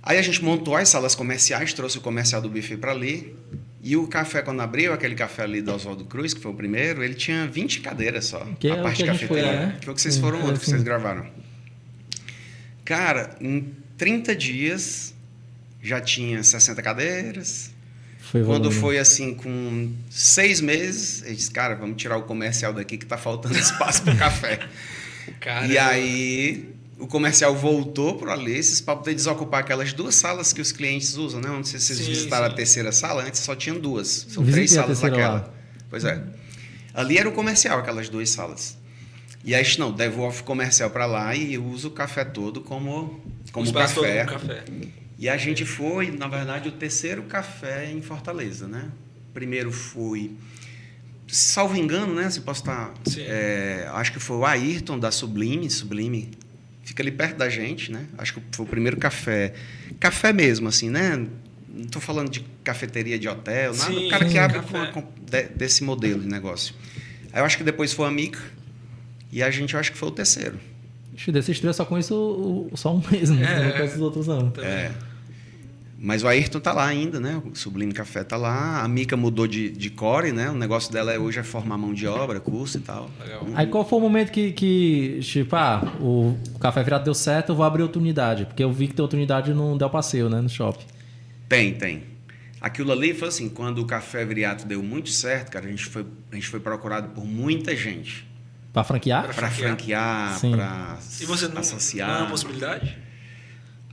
Aí a gente montou as salas comerciais, trouxe o comercial do buffet para ali. E o café, quando abriu, aquele café ali do Oswaldo Cruz, que foi o primeiro, ele tinha 20 cadeiras só. Que é a parte de cafeteria, né? Que foi o que vocês foram ontem, que vocês gravaram. Cara, em 30 dias já tinha 60 cadeiras. Quando foi assim, com 6 meses, ele disse, cara, vamos tirar o comercial daqui que tá faltando espaço para o café. E aí... O comercial voltou para ali para poder desocupar aquelas 2 salas que os clientes usam, né? Não sei se vocês visitaram a terceira sala, antes só tinham 2. São 3 salas naquela. Pois é. Ali era o comercial, aquelas 2 salas. E aí, não, devolve o comercial para lá e usa o café todo como café. E a gente foi, na verdade, o 3º café em Fortaleza, né? Primeiro foi... Salvo engano, né? Se posso estar... acho que foi o Ayrton da Sublime. Fica ali perto da gente, né? Acho que foi o primeiro café. Café mesmo, assim, né? Não estou falando de cafeteria de hotel, nada. O cara que abre desse modelo de negócio. Aí eu acho que depois foi a Mica. E a gente, eu acho que foi o 3º. Desses 3 eu só conheço só um mesmo. Não conheço os outros, não. Mas o Ayrton tá lá ainda, né? O Sublime Café tá lá. A Mica mudou de core, né? O negócio dela hoje é formar mão de obra, curso e tal. Legal. Aí qual foi o momento que tipo, o Café Virado deu certo, eu vou abrir outra unidade? Porque eu vi que tem outra unidade no Del Passeio, né? No shopping. Tem. Aquilo ali foi assim, quando o Café Viriato deu muito certo, cara, a gente foi procurado por muita gente. Para franquear? Para franquear, para associar. E você não é uma possibilidade?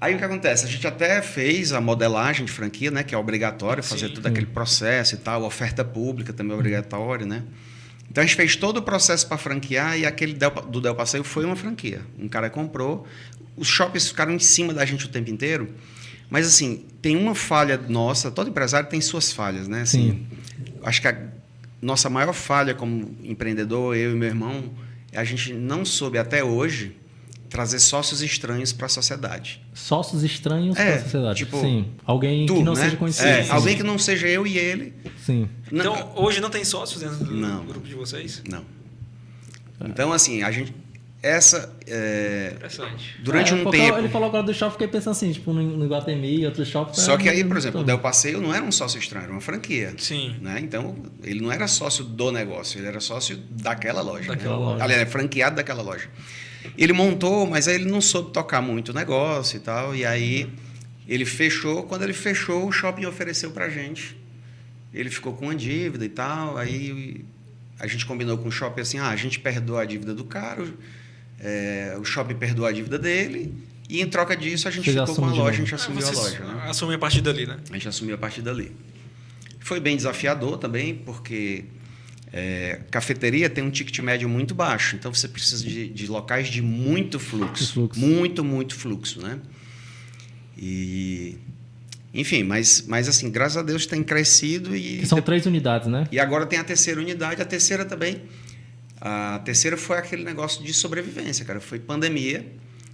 Aí o que acontece? A gente até fez a modelagem de franquia, né? Que é obrigatório fazer todo aquele processo e tal. A oferta pública também é obrigatória, né? Então a gente fez todo o processo para franquear e aquele do Del Passeio foi uma franquia. Um cara comprou. Os shoppings ficaram em cima da gente o tempo inteiro. Mas assim, tem uma falha nossa. Todo empresário tem suas falhas, né? Assim, acho que a nossa maior falha como empreendedor, eu e meu irmão, a gente não soube até hoje trazer sócios estranhos para a sociedade. Sócios estranhos para a sociedade? Tipo, sim. Alguém que não seja conhecido. Alguém que não seja eu e ele. Sim. Então, hoje não tem sócios dentro do grupo de vocês? Não. Então, assim, a gente... Interessante. Durante um tempo... Ele falou agora do shopping, fiquei pensando assim, tipo, no Iguatemi, outros shoppings... Só que aí, por exemplo, o Del Passeio não era um sócio estranho, era uma franquia. Sim. Né? Então, ele não era sócio do negócio, ele era sócio daquela loja. Loja. Aliás, franqueado daquela loja. Ele montou, mas aí ele não soube tocar muito o negócio e tal. E aí ele fechou. Quando ele fechou, o shopping ofereceu pra gente. Ele ficou com uma dívida e tal. Aí a gente combinou com o shopping assim, a gente perdoa a dívida do cara, o shopping perdoou a dívida dele. E em troca disso, a gente ficou com a loja, a gente assumiu a loja. Né? Assumiu a partir dali, né? A gente assumiu a partir dali. Foi bem desafiador também, porque... cafeteria tem um ticket médio muito baixo, então você precisa de locais de muito fluxo. Muito fluxo, né? E enfim, mas assim, graças a Deus tem crescido e são 3 unidades, né? E agora tem a 3ª unidade, a terceira também. A terceira foi aquele negócio de sobrevivência, cara, foi pandemia.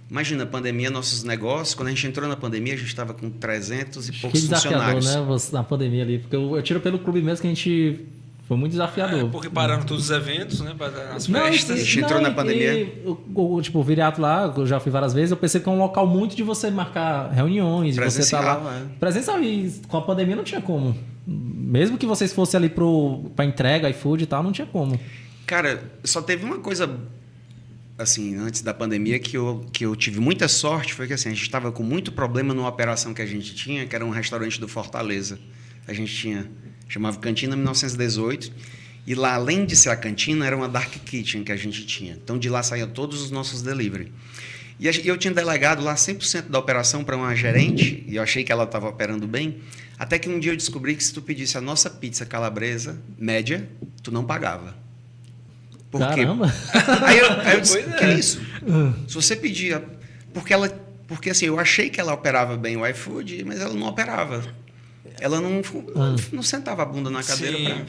Imagina a pandemia, nossos negócios, quando a gente entrou na pandemia, a gente estava com 300 e poucos funcionários. Né, na pandemia ali, porque eu tiro pelo clube mesmo que a gente foi muito desafiador. Porque pararam todos os eventos, né? As festas. A gente entrou na pandemia. O Viriato lá, eu já fui várias vezes, eu pensei que é um local muito de você marcar reuniões, de você estar lá. Presencial, e com a pandemia não tinha como. Mesmo que vocês fossem ali para entrega, iFood e tal, não tinha como. Cara, só teve uma coisa, assim, antes da pandemia que eu tive muita sorte, foi que assim, a gente estava com muito problema numa operação que a gente tinha, que era um restaurante do Fortaleza. A gente tinha chamava Cantina 1918. E lá, além de ser a cantina, era uma dark kitchen que a gente tinha. Então, de lá saíam todos os nossos delivery. E eu tinha delegado lá 100% da operação para uma gerente, e eu achei que ela estava operando bem, até que um dia eu descobri que se tu pedisse a nossa pizza calabresa média, tu não pagava. Por Caramba! quê? Aí eu disse, que é isso? Se você pedia... Porque assim, eu achei que ela operava bem o iFood, mas ela não operava. Ela não sentava a bunda na cadeira.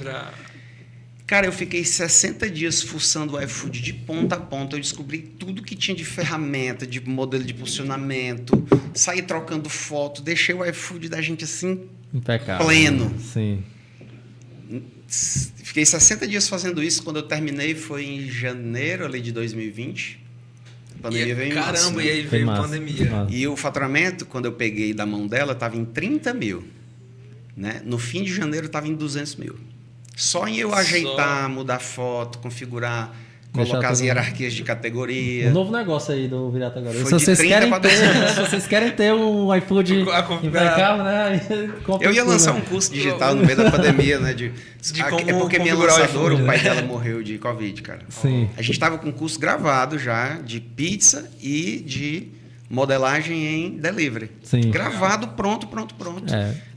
Cara, eu fiquei 60 dias fuçando o iFood de ponta a ponta. Eu descobri tudo que tinha de ferramenta, de modelo de posicionamento. Saí trocando foto. Deixei o iFood da gente assim... impecável. Pleno. Sim. Fiquei 60 dias fazendo isso. Quando eu terminei foi em janeiro ali de 2020. A pandemia veio em março. Caramba, e aí veio a pandemia. E o faturamento, quando eu peguei da mão dela, estava em 30 mil. Né? No fim de janeiro estava em 200 mil. Só em eu ajeitar, mudar foto, configurar, colocar as hierarquias de categoria. Um novo negócio aí do Viriato agora. Se vocês querem ter um iFood impecável, né? Eu ia lançar um curso digital no meio da pandemia, né? É porque minha lançadora, o pai dela morreu de Covid, cara. Sim. A gente estava com um curso gravado já de pizza e de modelagem em delivery. Sim. Gravado, pronto.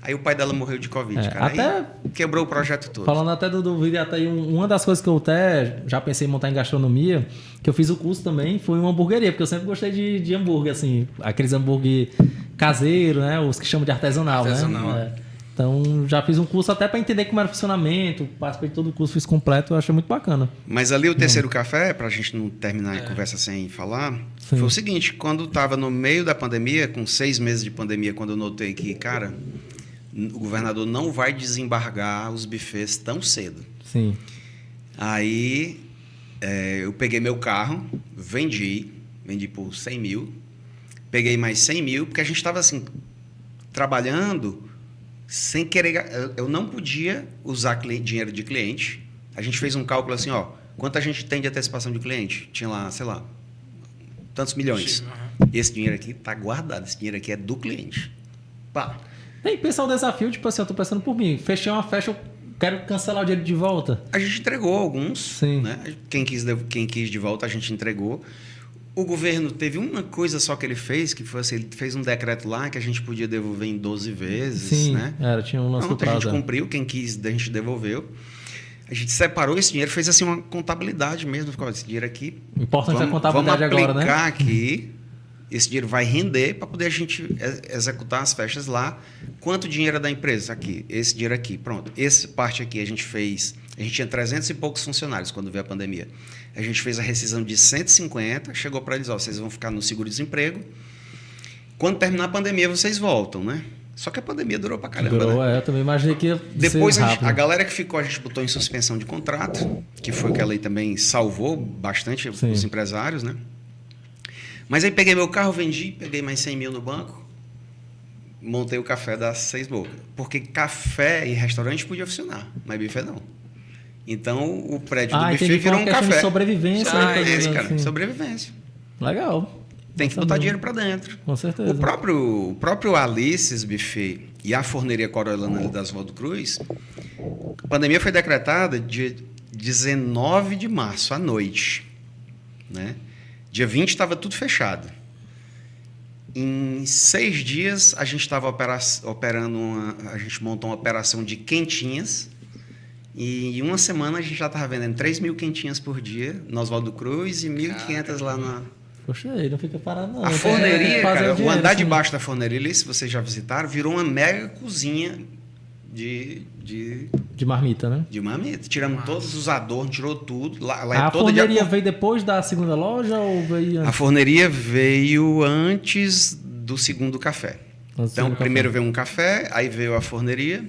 Aí o pai dela morreu de Covid, cara. Até aí quebrou o projeto todo. Falando até do Viriato aí, uma das coisas que eu até já pensei em montar em gastronomia, que eu fiz o curso também, foi uma hamburgueria, porque eu sempre gostei de hambúrguer, assim, aqueles hambúrguer caseiro, né? Os que chamam de artesanal. Né? Então, já fiz um curso até para entender como era o funcionamento, participei de todo o curso, fiz completo, eu achei muito bacana. Mas ali o terceiro café, para a gente não terminar a conversa sem falar, foi o seguinte, quando estava no meio da pandemia, com 6 meses de pandemia, quando eu notei que, cara, o governador não vai desembargar os buffets tão cedo. Sim. Aí, eu peguei meu carro, vendi por 100 mil, peguei mais 100 mil, porque a gente estava assim, trabalhando... sem querer, eu não podia usar dinheiro de cliente. A gente fez um cálculo assim, quanto a gente tem de antecipação de cliente? Tinha lá, sei lá, tantos milhões. Esse dinheiro aqui está guardado, esse dinheiro aqui é do cliente. Pá. Tem que pensar o desafio, tipo assim, eu tô pensando por mim. Fechei uma festa, eu quero cancelar o dinheiro de volta. A gente entregou alguns. Sim. Né? Quem quis de volta, a gente entregou. O governo teve uma coisa só que ele fez, que foi assim, ele fez um decreto lá que a gente podia devolver em 12 vezes. Sim, né? Tinha um lance do prazo. A gente cumpriu, quem quis, a gente devolveu. A gente separou esse dinheiro, fez assim uma contabilidade mesmo. Ficou esse dinheiro aqui. Importante a contabilidade agora, né? Vamos aplicar aqui, esse dinheiro vai render para poder a gente executar as festas lá. Quanto dinheiro é da empresa? Aqui, esse dinheiro aqui, pronto. Essa parte aqui a gente fez... A gente tinha 300 e poucos funcionários quando veio a pandemia. A gente fez a rescisão de 150, chegou para eles, vocês vão ficar no seguro-desemprego. Quando terminar a pandemia, vocês voltam, né? Só que a pandemia durou para caramba, né? Eu também imaginei que ia depois ser rápido. A galera que ficou, a gente botou em suspensão de contrato, que foi o que a lei também salvou bastante os empresários, né? Mas aí peguei meu carro, vendi, peguei mais 100 mil no banco, montei o café das 6 bocas. Porque café e restaurante podia funcionar, mas buffet não. Então, o prédio do buffet virou um café. De sobrevivência. Cara, sobrevivência. Legal. Tem que botar dinheiro para dentro. Com certeza. O próprio Alice's Buffet e a Forneria Coriolano ali das Oswaldo Cruz, a pandemia foi decretada dia 19 de março, à noite. Né? Dia 20 estava tudo fechado. Em 6 dias, a gente estava operando a gente montou uma operação de quentinhas. E em uma semana a gente já estava vendendo 3 mil quentinhas por dia no Oswaldo Cruz e 1.500 lá na... Poxa, aí não fica parado não. A forneria, cara, o andar de baixo da forneria, ali, se vocês já visitaram, virou uma mega cozinha de marmita, né? De marmita. Tiramos todos os adornos, tirou tudo. A forneria veio depois da segunda loja ou veio antes? A forneria veio antes do segundo café. Então, primeiro veio um café, aí veio a forneria...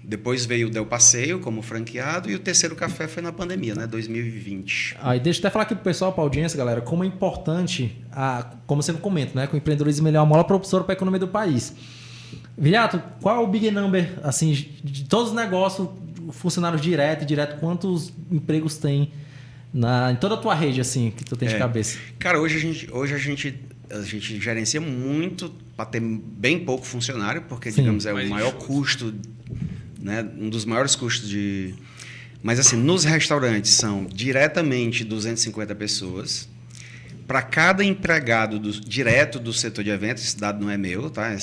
Depois veio o Del Passeio como franqueado e o terceiro café foi na pandemia, né? 2020. Aí deixa eu até falar aqui pro pessoal, pra audiência, galera, como é importante, como eu sempre comento, né? Que o empreendedorismo é uma mola propulsora para a economia do país. Viriato, qual é o big number, assim, de todos os negócios, funcionários direto e indireto, quantos empregos tem em toda a tua rede, assim, que tu tem de cabeça? Cara, hoje a gente gerencia muito para ter bem pouco funcionário, porque, digamos, é o maior custo, né? Um dos maiores custos de... Mas, assim, nos restaurantes são diretamente 250 pessoas. Para cada empregado direto do setor de eventos, esse dado não é meu, tá?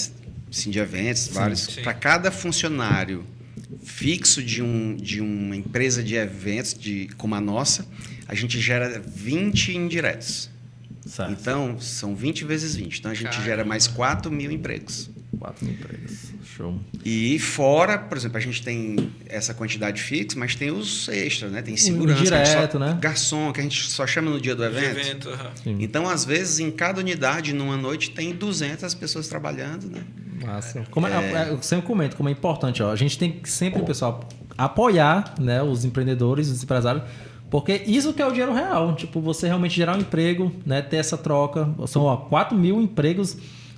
Sim, de eventos, vários. Para cada funcionário fixo de uma empresa de eventos como a nossa, a gente gera 20 indiretos. Certo. Então, são 20 vezes 20. Então, a gente gera mais 4 mil empregos. 4 mil empregos. Show. E fora, por exemplo, a gente tem essa quantidade fixa, mas tem os extras, né? Tem segurança, direto, né? Garçom, que a gente só chama no dia do evento. Então, às vezes, em cada unidade, numa noite, tem 200 pessoas trabalhando, né? Massa. Eu sempre comento como é importante. Ó, a gente tem que sempre, pessoal, apoiar, né, os empreendedores, os empresários, porque isso que é o dinheiro real. Tipo, você realmente gerar um emprego, né, ter essa troca. São 4 mil empregos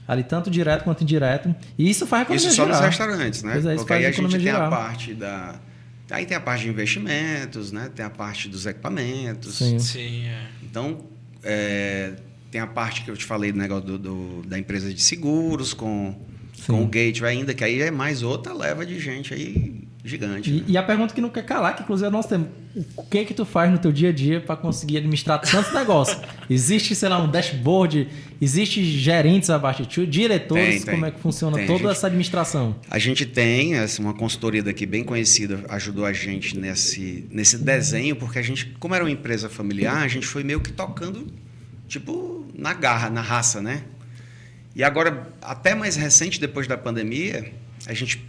ali, tanto direto quanto indireto. E isso faz a economia girar. Isso só nos restaurantes, né? Pois é, porque aí a gente tem a parte da... Aí tem a parte de investimentos, né? Tem a parte dos equipamentos. Sim. Então, tem a parte que eu te falei do negócio da empresa de seguros com o Gateway ainda, que aí é mais outra leva de gente aí gigante. E a pergunta que não quer calar, que inclusive nós temos, o que tu faz no teu dia a dia para conseguir administrar tantos negócios? Existe, sei lá, um dashboard? Existe gerentes abaixo de ti, diretores? Como é que funciona toda essa administração? A gente tem uma consultoria daqui bem conhecida, ajudou a gente nesse desenho, porque a gente, como era uma empresa familiar, a gente foi meio que tocando, tipo, na garra, na raça, né? E agora, até mais recente, depois da pandemia, a gente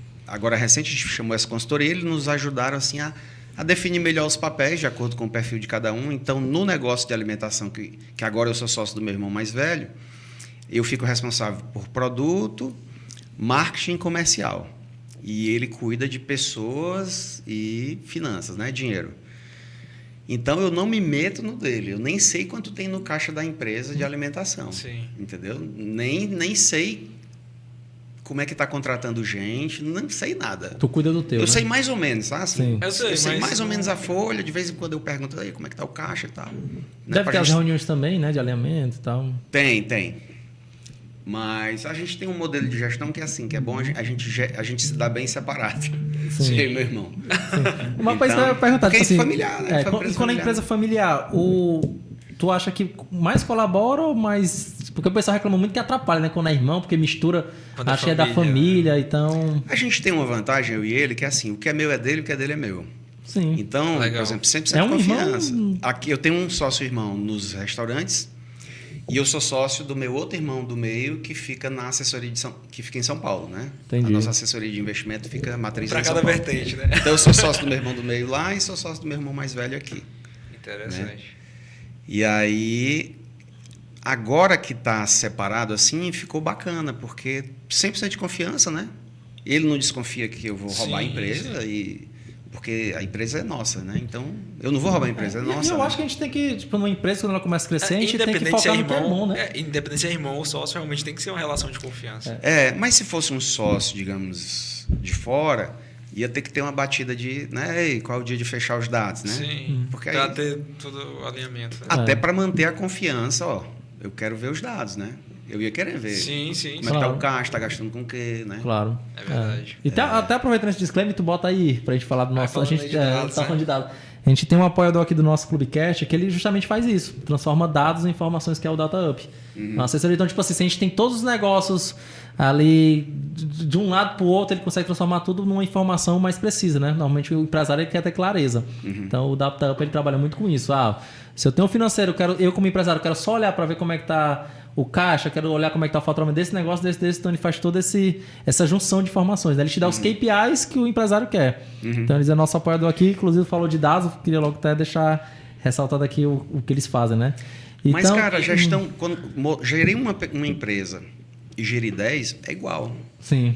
chamou essa consultoria e eles nos ajudaram assim, a definir melhor os papéis, de acordo com o perfil de cada um. Então, no negócio de alimentação, que agora eu sou sócio do meu irmão mais velho, eu fico responsável por produto, marketing e comercial. E ele cuida de pessoas e finanças, né? Dinheiro. Então, eu não me meto no dele. Eu nem sei quanto tem no caixa da empresa de alimentação. Sim. Entendeu? Nem sei como é que está contratando gente. Não sei nada. Tu cuida do teu, Eu sei mais ou menos, tá? Assim, eu sei mais ou menos a folha. De vez em quando eu pergunto aí como é que está o caixa e tal. Deve ter as reuniões também, né? De alinhamento e tal. Tem. Mas a gente tem um modelo de gestão que é assim, que é bom a gente se dá bem separado. Sim, meu irmão. Sim. Uma coisa que eu ia perguntar, porque tipo assim, familiar, né? Quando a empresa familiar, tu acha que mais colabora ou mais... Porque o pessoal reclama muito que atrapalha, né? Quando é irmão, porque mistura, acho que é da família, então... A gente tem uma vantagem, eu e ele, que é assim, o que é meu é dele, o que é dele é meu. Sim. Então, por exemplo, 100% de confiança. Aqui eu tenho um sócio-irmão nos restaurantes e eu sou sócio do meu outro irmão do meio que fica na assessoria que fica em São Paulo, né? Entendi. A nossa assessoria de investimento fica matriz em São Paulo. Para cada vertente, né? Então eu sou sócio do meu irmão do meio lá e sou sócio do meu irmão mais velho aqui. Interessante. Né? E aí, agora que está separado assim, ficou bacana, porque 100% de confiança, né? Ele não desconfia que eu vou roubar a empresa, porque a empresa é nossa, né? Então, eu não vou roubar a empresa, é nossa. Eu acho que a gente tem que, tipo, numa empresa, quando ela começa a crescer, a gente tem que focar no que é bom, né? Independente se é irmão ou sócio, realmente tem que ser uma relação de confiança. Mas se fosse um sócio, digamos, de fora, ia ter que ter uma batida de, né? Qual é o dia de fechar os dados, né? Sim, porque para ter todo o alinhamento. Né? Até para manter a confiança, eu quero ver os dados, né? Eu ia querer ver. Sim. Como é que tá o caixa, tá gastando com o quê, né? Claro. É verdade. E até aproveitando esse disclaimer, tu bota aí pra gente falar do nosso... A gente tá falando de dados. A gente tem um apoiador aqui do nosso Clubecast que ele justamente faz isso. Transforma dados em informações, que é o DataUp. Uma assessoria. Então, tipo assim, se a gente tem todos os negócios ali de um lado pro outro, ele consegue transformar tudo numa informação mais precisa, né? Normalmente o empresário ele quer ter clareza. Então, o DataUp ele trabalha muito com isso. Se eu tenho um financeiro, eu como empresário quero só olhar para ver como é que tá o caixa, quero olhar como é que tá o faturamento desse negócio, desse, então ele faz toda essa junção de informações, né? Ele te dá os KPIs que o empresário quer. Então ele é nosso apoiador aqui, inclusive falou de dados, queria logo até deixar ressaltado aqui o que eles fazem, né? Então, mas, cara, gestão, quando gerei uma empresa e gerir 10, é igual. Sim.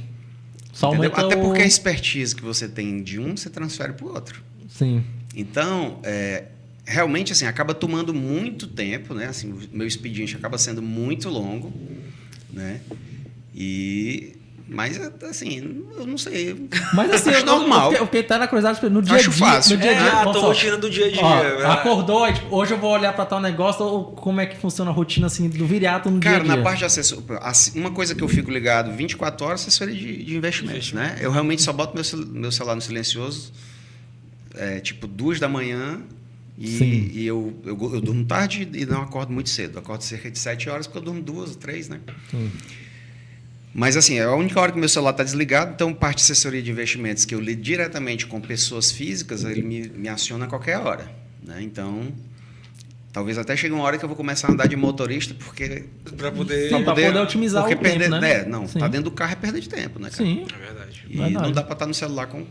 Só até porque a expertise que você tem de um, você transfere para o outro. Sim. Então, realmente, assim, acaba tomando muito tempo, né? Assim, o meu expediente acaba sendo muito longo, né? Mas, assim, eu não sei. Mas assim, acho normal. Eu fiquei até na curiosidade no dia a dia. Acho fácil. No dia a dia, a rotina do dia a dia. Ó, acordou, aí, tipo, hoje eu vou olhar para tal negócio, ou como é que funciona a rotina assim, do Viriato no dia a dia? Cara, na parte de assessor, uma coisa que eu fico ligado 24 horas é assessoria de investimentos, né? Eu realmente só boto meu celular no silencioso, tipo 2 da manhã, e eu durmo tarde e não acordo muito cedo. Eu acordo cerca de 7 horas, porque eu durmo 2 ou 3, né? Sim. Mas, assim, é a única hora que meu celular está desligado, então, parte de assessoria de investimentos, que eu lido diretamente com pessoas físicas, ele me aciona a qualquer hora, né? Então, talvez até chegue uma hora que eu vou começar a andar de motorista, porque... Para poder otimizar o tempo, né? Tá dentro do carro é perda de tempo, né, cara? Sim. É verdade. E não dá para estar no celular com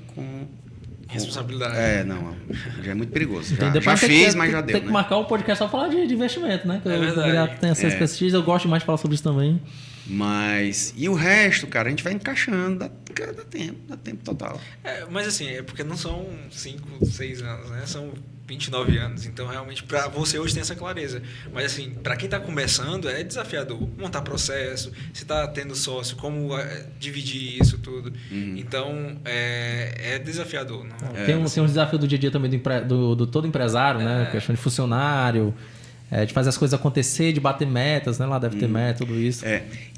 responsabilidade. Não, já é muito perigoso. Já fiz, mas já deu. Tem que marcar um podcast só pra falar de investimento, né? Que é verdade. O Viriato tem essas pesquisas, eu gosto mais de falar sobre isso também. Mas, e o resto, cara, a gente vai encaixando, dá tempo total. Mas assim, é porque não são 5, 6 anos, né? São 29 anos. Então, realmente, para você hoje tem essa clareza. Mas assim, para quem está começando, é desafiador. Montar processo, se está tendo sócio, como dividir isso tudo. Então, é desafiador. Não? Tem um desafio do dia a dia também do todo empresário, né? Questão de funcionário. De fazer as coisas acontecer, de bater metas, né? Lá deve ter meta, tudo isso.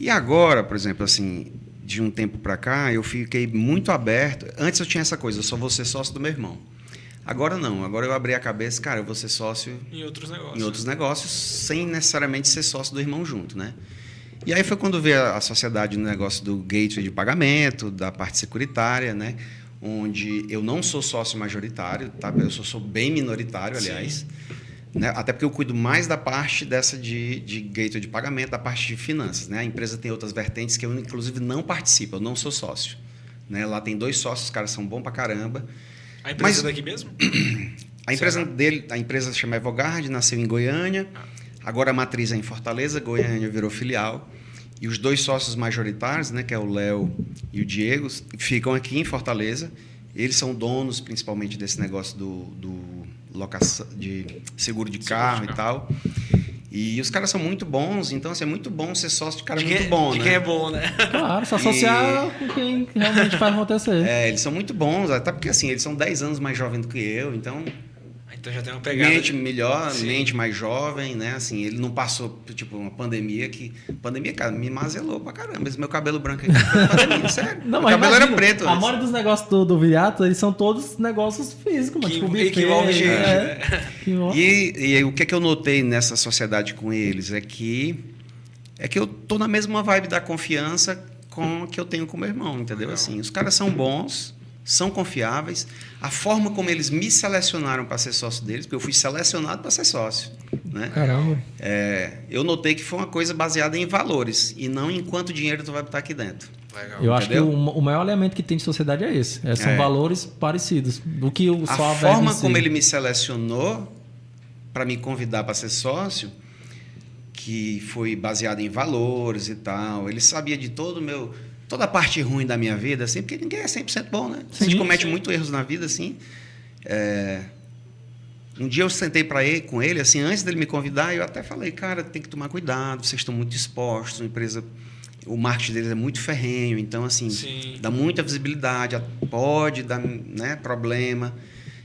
E agora, por exemplo, assim, de um tempo para cá, eu fiquei muito aberto. Antes eu tinha essa coisa, eu só vou ser sócio do meu irmão. Agora não, agora eu abri a cabeça, cara, eu vou ser sócio em outros negócios, sem necessariamente ser sócio do irmão junto, né? E aí foi quando veio a sociedade no negócio do gateway de pagamento, da parte securitária, né? Onde eu não sou sócio majoritário, tá? Eu sou bem minoritário, aliás. Né? Até porque eu cuido mais da parte dessa de gateway de pagamento, da parte de finanças. Né? A empresa tem outras vertentes que eu, inclusive, não participo, eu não sou sócio. Né? Lá tem 2 sócios, os caras são bons pra caramba. A empresa é daqui mesmo? A empresa se chama Evogard, nasceu em Goiânia, agora a matriz é em Fortaleza, Goiânia virou filial. E os 2 sócios majoritários, né, que é o Léo e o Diego, ficam aqui em Fortaleza. Eles são donos, principalmente, desse negócio locação de seguro de carro e tal. E os caras são muito bons, então assim, é muito bom ser sócio de cara muito bom, né? De quem é bom, né? Claro, se associar com quem realmente faz acontecer. Eles são muito bons, até porque assim, eles são 10 anos mais jovens do que eu, então já tem uma pegada. Mente melhor, mente mais jovem, né? Assim, ele não passou, tipo, uma pandemia que... Pandemia, cara, me mazelou pra caramba. Esse meu cabelo branco aqui foi pandemia, sério. Não, meu cabelo era preto. A maioria dos negócios do Viriato, eles são todos negócios físicos, mano. Tipo, que envolve gente. E o que eu notei nessa sociedade com eles é que eu tô na mesma vibe da confiança que eu tenho com meu irmão, entendeu? Assim, os caras são bons, são confiáveis. A forma como eles me selecionaram para ser sócio deles, porque eu fui selecionado para ser sócio. Né? Caramba. Eu notei que foi uma coisa baseada em valores e não em quanto dinheiro tu vai botar aqui dentro. Legal. Eu acho que o maior elemento que tem de sociedade é esse. São valores parecidos do que o só a forma como ele me selecionou para me convidar para ser sócio, que foi baseado em valores e tal. Ele sabia de toda a parte ruim da minha vida, assim, porque ninguém é 100% bom, né? A gente comete muitos erros na vida, assim. Um dia eu sentei com ele, assim, antes dele me convidar, eu até falei, cara, tem que tomar cuidado, vocês estão muito expostos, a empresa, o marketing deles é muito ferrenho, então, assim, dá muita visibilidade, pode dar, né, problema.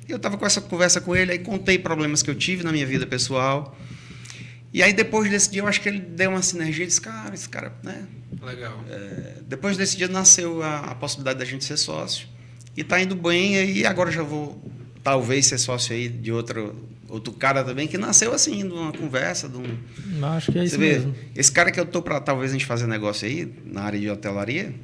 E eu estava com essa conversa com ele, aí contei problemas que eu tive na minha vida pessoal. E aí, depois desse dia, eu acho que ele deu uma sinergia e disse, cara, esse cara, né? Legal. Depois desse dia, nasceu a possibilidade da gente ser sócio. E está indo bem, e agora já vou, talvez, ser sócio aí de outro cara também, que nasceu assim, de uma conversa, Acho que é isso mesmo. mesmo. Esse cara que eu tô para, talvez, a gente fazer negócio aí, na área de hotelaria,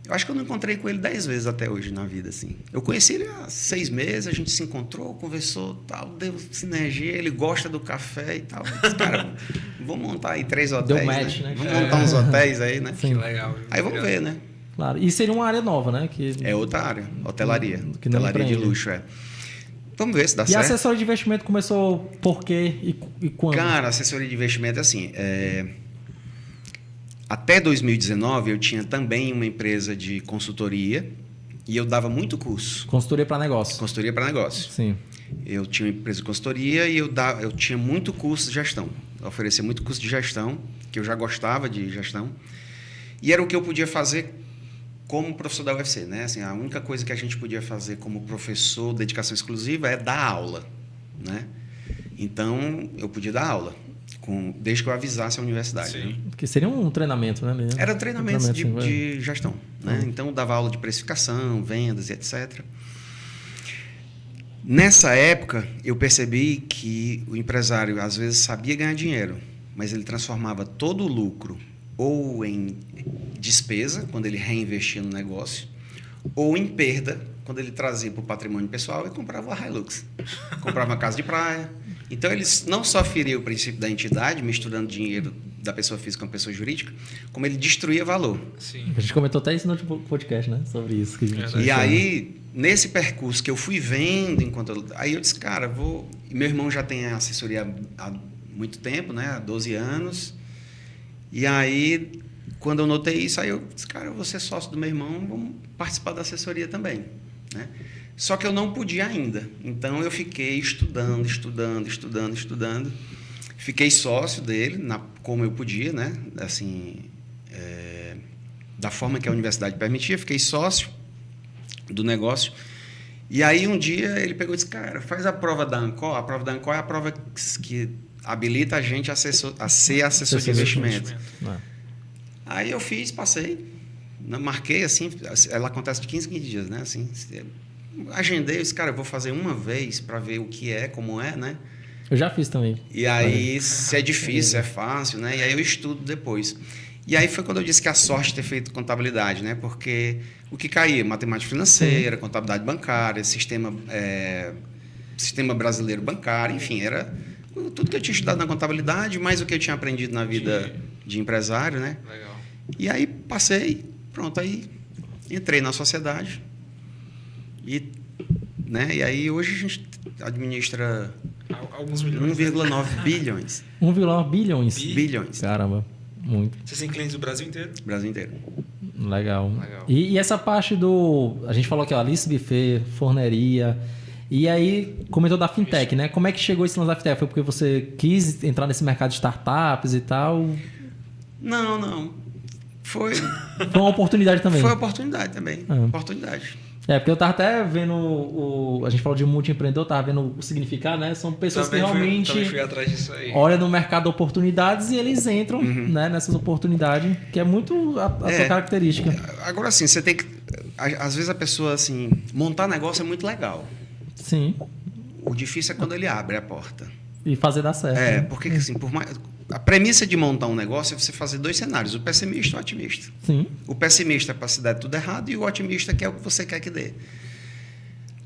eu acho que eu não encontrei com ele 10 vezes até hoje na vida, assim. Eu conheci ele há 6 meses, a gente se encontrou, conversou, tal, deu sinergia, ele gosta do café e tal. Disse, cara, vamos montar aí 3 hotéis, deu match, né? Vamos montar uns hotéis aí, né? Que legal. Aí vamos ver, né? Claro. E seria uma área nova, né? É outra área, hotelaria. Que não hotelaria de luxo, Vamos ver se dá certo. E a assessoria de investimento começou por quê e quando? Cara, a assessoria de investimento é assim... Até 2019, eu tinha também uma empresa de consultoria e eu dava muito curso. Consultoria para negócio. Consultoria para negócio. Sim. Eu tinha uma empresa de consultoria e eu tinha muito curso de gestão. Eu oferecia muito curso de gestão, que eu já gostava de gestão. E era o que eu podia fazer como professor da UFC, né? Assim, a única coisa que a gente podia fazer como professor, dedicação exclusiva, é dar aula, né? Então, eu podia dar aula, desde que eu avisasse a universidade. Né? Que seria um treinamento, né? Mesmo? Era treinamento de gestão, né? Então, eu dava aula de precificação, vendas e etc. Nessa época, eu percebi que o empresário, às vezes, sabia ganhar dinheiro, mas ele transformava todo o lucro ou em despesa, quando ele reinvestia no negócio, ou em perda, quando ele trazia para o patrimônio pessoal e comprava uma Hilux, comprava uma casa de praia. Então, eles não só feriam o princípio da entidade, misturando dinheiro da pessoa física com a pessoa jurídica, como ele destruía valor. Sim. A gente comentou até isso no último podcast, né? Sobre isso. Que a gente e aí, nesse percurso que eu fui vendo, aí eu disse, cara, meu irmão já tem assessoria há muito tempo, né? Há 12 anos. E aí, quando eu notei isso, aí eu disse, cara, eu vou ser sócio do meu irmão, vamos participar da assessoria também, né? Só que eu não podia ainda. Então, eu fiquei estudando. Fiquei sócio dele, como eu podia, né? Assim, da forma que a universidade permitia, fiquei sócio do negócio. E aí, um dia, ele pegou e disse, cara, faz a prova da ANCOR. A prova da ANCOR é a prova que habilita a gente a ser assessor de investimento. Aí eu fiz, passei, marquei, assim, ela acontece de 15 dias, né? Assim, agendei, eu disse, cara, eu vou fazer uma vez para ver o que é, como é, né? Eu já fiz também. E aí, se é difícil, se é fácil, né? E aí eu estudo depois. E aí foi quando eu disse que a sorte de ter feito contabilidade, né? Porque o que caía? Matemática financeira, contabilidade bancária, sistema brasileiro bancário, enfim, era tudo que eu tinha estudado na contabilidade, mais o que eu tinha aprendido na vida de empresário, né? Legal. E aí passei, pronto, aí entrei na sociedade e aí hoje a gente administra alguns milhões. 1,9 bilhões. 1,9 bilhões? Bilhões. Caramba, muito. Vocês têm clientes do Brasil inteiro? Brasil inteiro. Legal. E essa parte a gente falou aqui, ó, Alice Buffet, forneria. E aí, comentou da fintech, né? Como é que chegou esse lance da fintech? Foi porque você quis entrar nesse mercado de startups e tal? Não. Foi uma oportunidade também. Foi uma oportunidade também. Oportunidade. Porque eu tava até vendo a gente falou de multiempreendedor, tava vendo o significado, né? São pessoas que realmente fui atrás disso aí. Olham no mercado de oportunidades e eles entram, né, nessas oportunidades, que é muito a sua característica. Agora sim, você tem que... Às vezes a pessoa, assim, montar negócio é muito legal. Sim. O difícil é quando ele abre a porta. E fazer dar certo. Porque assim, a premissa de montar um negócio é você fazer 2 cenários, o pessimista e o otimista. Sim. O pessimista é para se dar tudo errado e o otimista que é o que você quer que dê.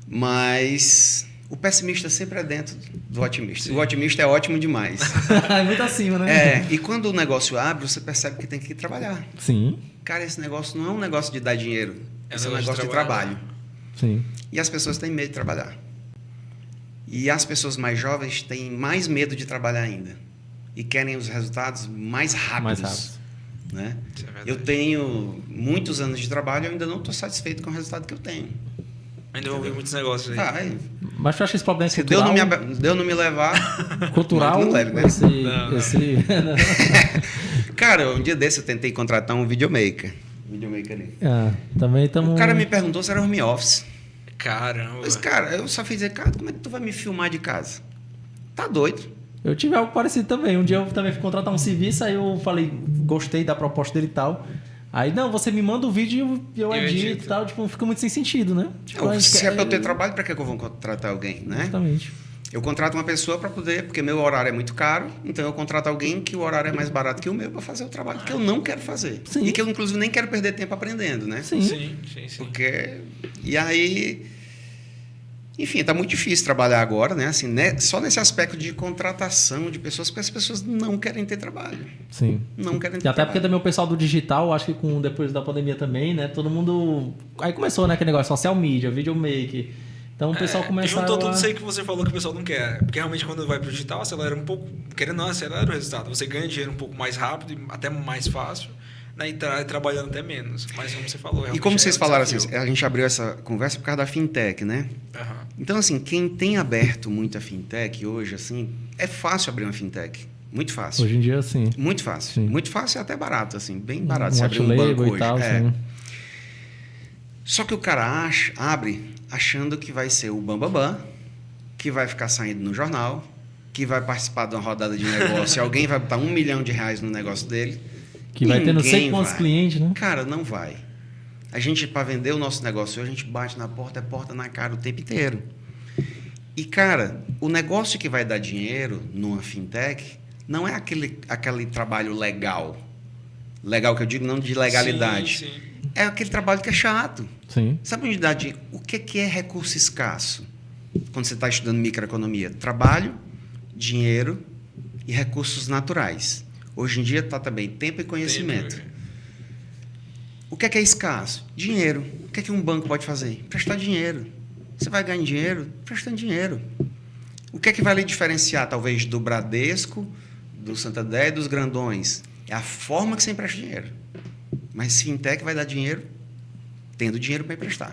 Mas o pessimista sempre é dentro do otimista. Sim. O otimista é ótimo demais. É muito acima, né? E quando o negócio abre, você percebe que tem que ir trabalhar. Sim. Cara, esse negócio não é um negócio de dar dinheiro. Esse é um negócio de trabalho. Sim. E as pessoas têm medo de trabalhar. E as pessoas mais jovens têm mais medo de trabalhar ainda. E querem os resultados mais rápidos. Né? Eu tenho muitos anos de trabalho e eu ainda não estou satisfeito com o resultado que eu tenho. Ainda vou ver muitos negócios aí. Mas eu acho que esse problema é se cultural. Deus não me levar... Cultural? Não leve, né? Cara, um dia desse eu tentei contratar um videomaker. Videomaker ali. Também estamos... O cara me perguntou se era home office. Caramba. Mas, cara, eu só fiz dizer, cara, como é que tu vai me filmar de casa? Tá doido. Eu tive algo parecido também. Um dia eu também fui contratar um serviço, aí eu falei, gostei da proposta dele e tal. Aí, não, você me manda o vídeo e eu edito e tal. Tipo, fica muito sem sentido, né? Tipo, se é pra eu ter trabalho, pra que eu vou contratar alguém, né? Exatamente. Eu contrato uma pessoa para poder, porque meu horário é muito caro, então eu contrato alguém que o horário é mais barato que o meu para fazer o trabalho que eu não quero fazer. Sim. E que eu, inclusive, nem quero perder tempo aprendendo, né? Sim. Porque... E aí... Enfim, está muito difícil trabalhar agora, né? Assim, só nesse aspecto de contratação de pessoas, porque as pessoas não querem ter trabalho. Sim. Não querem ter E até trabalho. porque também o pessoal do digital, acho que depois da pandemia também, né? Todo mundo... Aí começou, né? Aquele negócio, social media, videomaker... Então o pessoal começa juntou tudo isso aí que você falou que o pessoal não quer. Porque realmente quando vai pro digital, acelera um pouco, querendo ou não, acelera o resultado. Você ganha dinheiro um pouco mais rápido, até mais fácil, né? E trabalhando até menos. Mas como você falou, e como vocês falaram assim, a gente abriu essa conversa por causa da fintech, né? Uhum. Então, assim, quem tem aberto muita fintech hoje, assim, é fácil abrir uma fintech. Muito fácil. Hoje em dia, sim. Muito fácil. Sim. Muito fácil e até barato, assim, bem barato. Um você abrir um banco hoje. E tal, sim. Só que o cara abre achando que vai ser o bambambam, que vai ficar saindo no jornal, que vai participar de uma rodada de negócio e alguém vai botar R$1 milhão no negócio dele. Que vai ter não sei quantos clientes, né? Cara, não vai. A gente, para vender o nosso negócio, a gente bate na porta, é porta na cara o tempo inteiro. E, cara, o negócio que vai dar dinheiro numa fintech não é aquele trabalho legal. Legal que eu digo, não de legalidade. Sim. É aquele trabalho que é chato. Sim. Sabe onde dá dinheiro? O que é recurso escasso? Quando você está estudando microeconomia. Trabalho, dinheiro e recursos naturais. Hoje em dia está também tempo e conhecimento. O que é escasso? Dinheiro. O que é que um banco pode fazer? Prestar dinheiro. Você vai ganhar dinheiro prestando dinheiro. O que é que vai lhe diferenciar, talvez, do Bradesco, do Santander e dos grandões? É a forma que você empresta dinheiro. Mas fintech vai dar dinheiro tendo dinheiro para emprestar.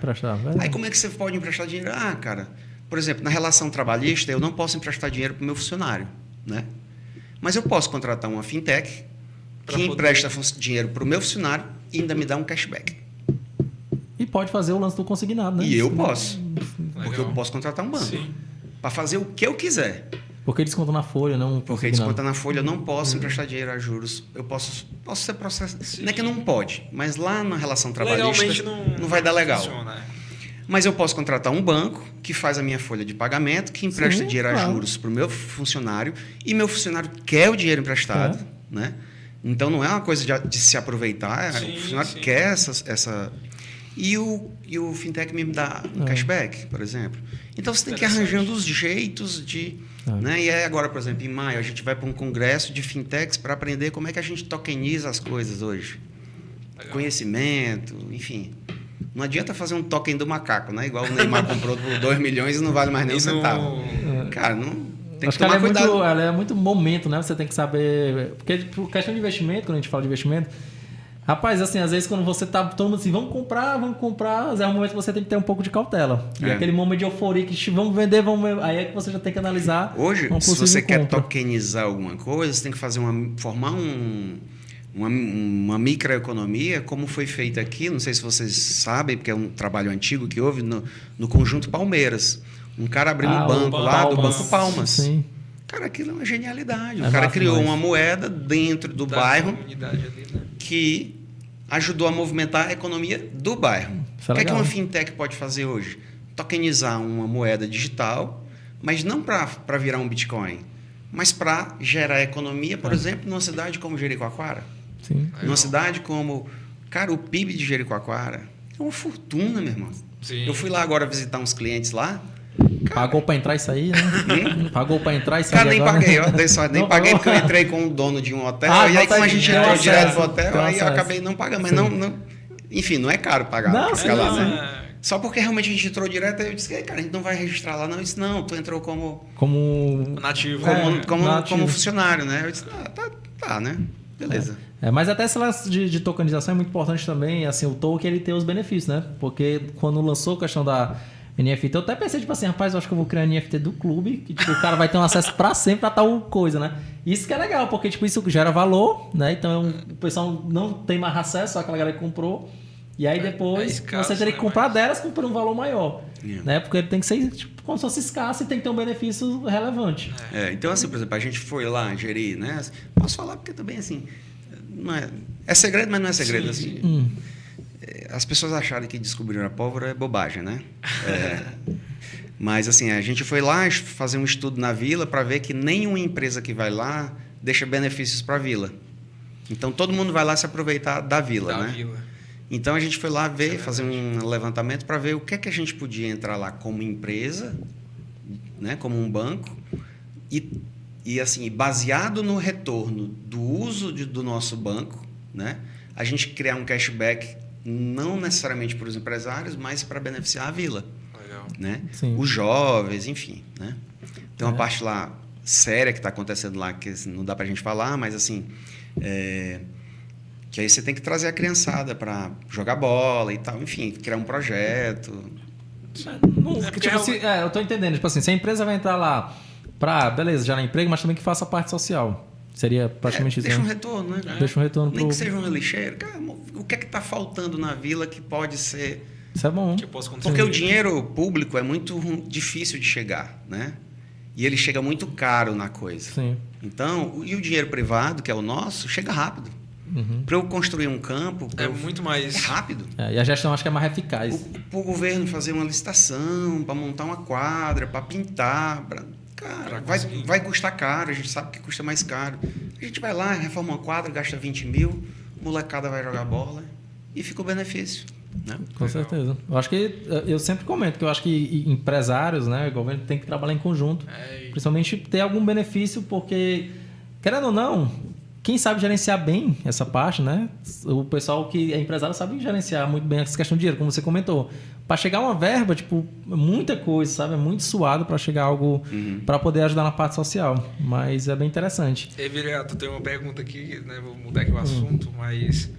Aí como é que você pode emprestar dinheiro? Cara, por exemplo, na relação trabalhista, eu não posso emprestar dinheiro para o meu funcionário, né? Mas eu posso contratar uma fintech que empresta dinheiro para o meu funcionário e ainda me dá um cashback. E pode fazer o lance do consignado, né? E eu posso. Legal. Porque eu posso contratar um banco. Para fazer o que eu quiser. Porque desconta na folha, não porque desconta na folha, eu não posso emprestar dinheiro a juros. Eu posso ser processado. Não é que não pode, mas lá na relação trabalhista não vai dar legal. Funciona. Mas eu posso contratar um banco que faz a minha folha de pagamento, que empresta dinheiro a juros para o meu funcionário, e meu funcionário quer o dinheiro emprestado. Né? Então não é uma coisa de se aproveitar, o funcionário quer essa... E o fintech me dá um cashback, por exemplo. Então você tem que ir arranjando os jeitos de... Né? E aí agora, por exemplo, em maio, a gente vai para um congresso de fintechs para aprender como é que a gente tokeniza as coisas hoje. Legal. Conhecimento, enfim. Não adianta fazer um token do macaco, né? Igual o Neymar comprou por 2 milhões e não vale mais nem um centavo. Cara, não... Tem que tomar cuidado. Ela é muito momento, né? Você tem que saber... Porque por questão de investimento, quando a gente fala de investimento... Rapaz, assim, às vezes quando você tá todo mundo assim, vamos comprar, é um momento que você tem que ter um pouco de cautela. E aquele momento de euforia que vamos vender, aí é que você já tem que analisar. Hoje, se você quer tokenizar alguma coisa, você tem que formar uma microeconomia, como foi feito aqui, não sei se vocês sabem, porque é um trabalho antigo que houve no Conjunto Palmeiras. Um cara abriu um banco lá do Banco Palmas. Sim. Cara, aquilo é uma genialidade. O cara criou uma moeda dentro do bairro comunidade ali, né? Que ajudou a movimentar a economia do bairro. O que é que uma fintech pode fazer hoje? Tokenizar uma moeda digital, mas não para virar um Bitcoin, mas para gerar economia, por exemplo, numa cidade como Jericoacoara. Sim. Numa cidade como... Cara, o PIB de Jericoacoara é uma fortuna, meu irmão. Sim. Eu fui lá agora visitar uns clientes lá. Cara, pagou para entrar isso aí, né? Pagou para entrar isso aí. Cara, nem agora, paguei, ó. Nem paguei porque eu entrei com o dono de um hotel. E aí, como a gente entrou direto pro hotel, aí eu acabei não pagando. Mas não, enfim, não é caro pagar. Não, lá, né? Só porque realmente a gente entrou direto, aí eu disse, cara, a gente não vai registrar lá, não. Eu disse, não, tu entrou como nativo. Como funcionário, né? Eu disse, tá, né? Beleza. Mas até esse lance de tokenização é muito importante também, assim, o token ele tem os benefícios, né? Porque quando lançou a questão da NFT, eu até pensei, tipo assim, rapaz, eu acho que eu vou criar um NFT do clube, que tipo, o cara vai ter um acesso pra sempre a tal coisa, né? Isso que é legal, porque tipo, isso gera valor, né? Então o pessoal não tem mais acesso, só aquela galera que comprou. E aí depois escasso, você teria que comprar delas por um valor maior. Né? Porque ele tem que ser tipo, como se fosse escasso e tem que ter um benefício relevante. Então, assim, por exemplo, a gente foi lá gerir, né? Posso falar porque também, assim, não é segredo, mas não é segredo. Sim, assim. As pessoas acharem que descobriram a pólvora é bobagem, né? Mas, assim, a gente foi lá fazer um estudo na vila para ver que nenhuma empresa que vai lá deixa benefícios para a vila. Então, todo mundo vai lá se aproveitar da vila, né? Então, a gente foi lá fazer um levantamento para ver o que é que a gente podia entrar lá como empresa, né? Como um banco, e assim, baseado no retorno do uso do nosso banco, né? A gente criar um cashback não necessariamente para os empresários, mas para beneficiar a vila. Legal. Né? Os jovens, enfim. Né? Tem uma parte lá séria que está acontecendo lá, que não dá para a gente falar, mas assim, que aí você tem que trazer a criançada para jogar bola e tal, enfim, criar um projeto. Eu estou entendendo. Tipo assim, se a empresa vai entrar lá para, beleza, gerar emprego, mas também que faça a parte social. Seria praticamente isso. Deixa um retorno, né? Deixa um retorno. Nem que seja um lixeiro. Cara, o que é que está faltando na vila que pode ser Isso é bom. Que eu posso Porque o dinheiro público é muito difícil de chegar, né? E ele chega muito caro na coisa. Sim. Então, e o dinheiro privado, que é o nosso, chega rápido. Para eu construir um campo... muito mais... É rápido. E a gestão acho que é mais eficaz. Para o governo fazer uma licitação, para montar uma quadra, para pintar... Cara, vai custar caro, a gente sabe que custa mais caro. A gente vai lá, reforma uma quadra, gasta 20 mil, molecada vai jogar bola e fica o benefício. Né? Com certeza. Eu acho que eu sempre comento que eu acho que empresários, né, o governo tem que trabalhar em conjunto, principalmente ter algum benefício, porque querendo ou não, quem sabe gerenciar bem essa parte, né? O pessoal que é empresário sabe gerenciar muito bem essa questão de dinheiro, como você comentou. Para chegar uma verba, tipo, muita coisa, sabe? É muito suado para chegar algo para poder ajudar na parte social. Mas é bem interessante. Viriato, tem uma pergunta aqui, né? Vou mudar aqui o assunto, mas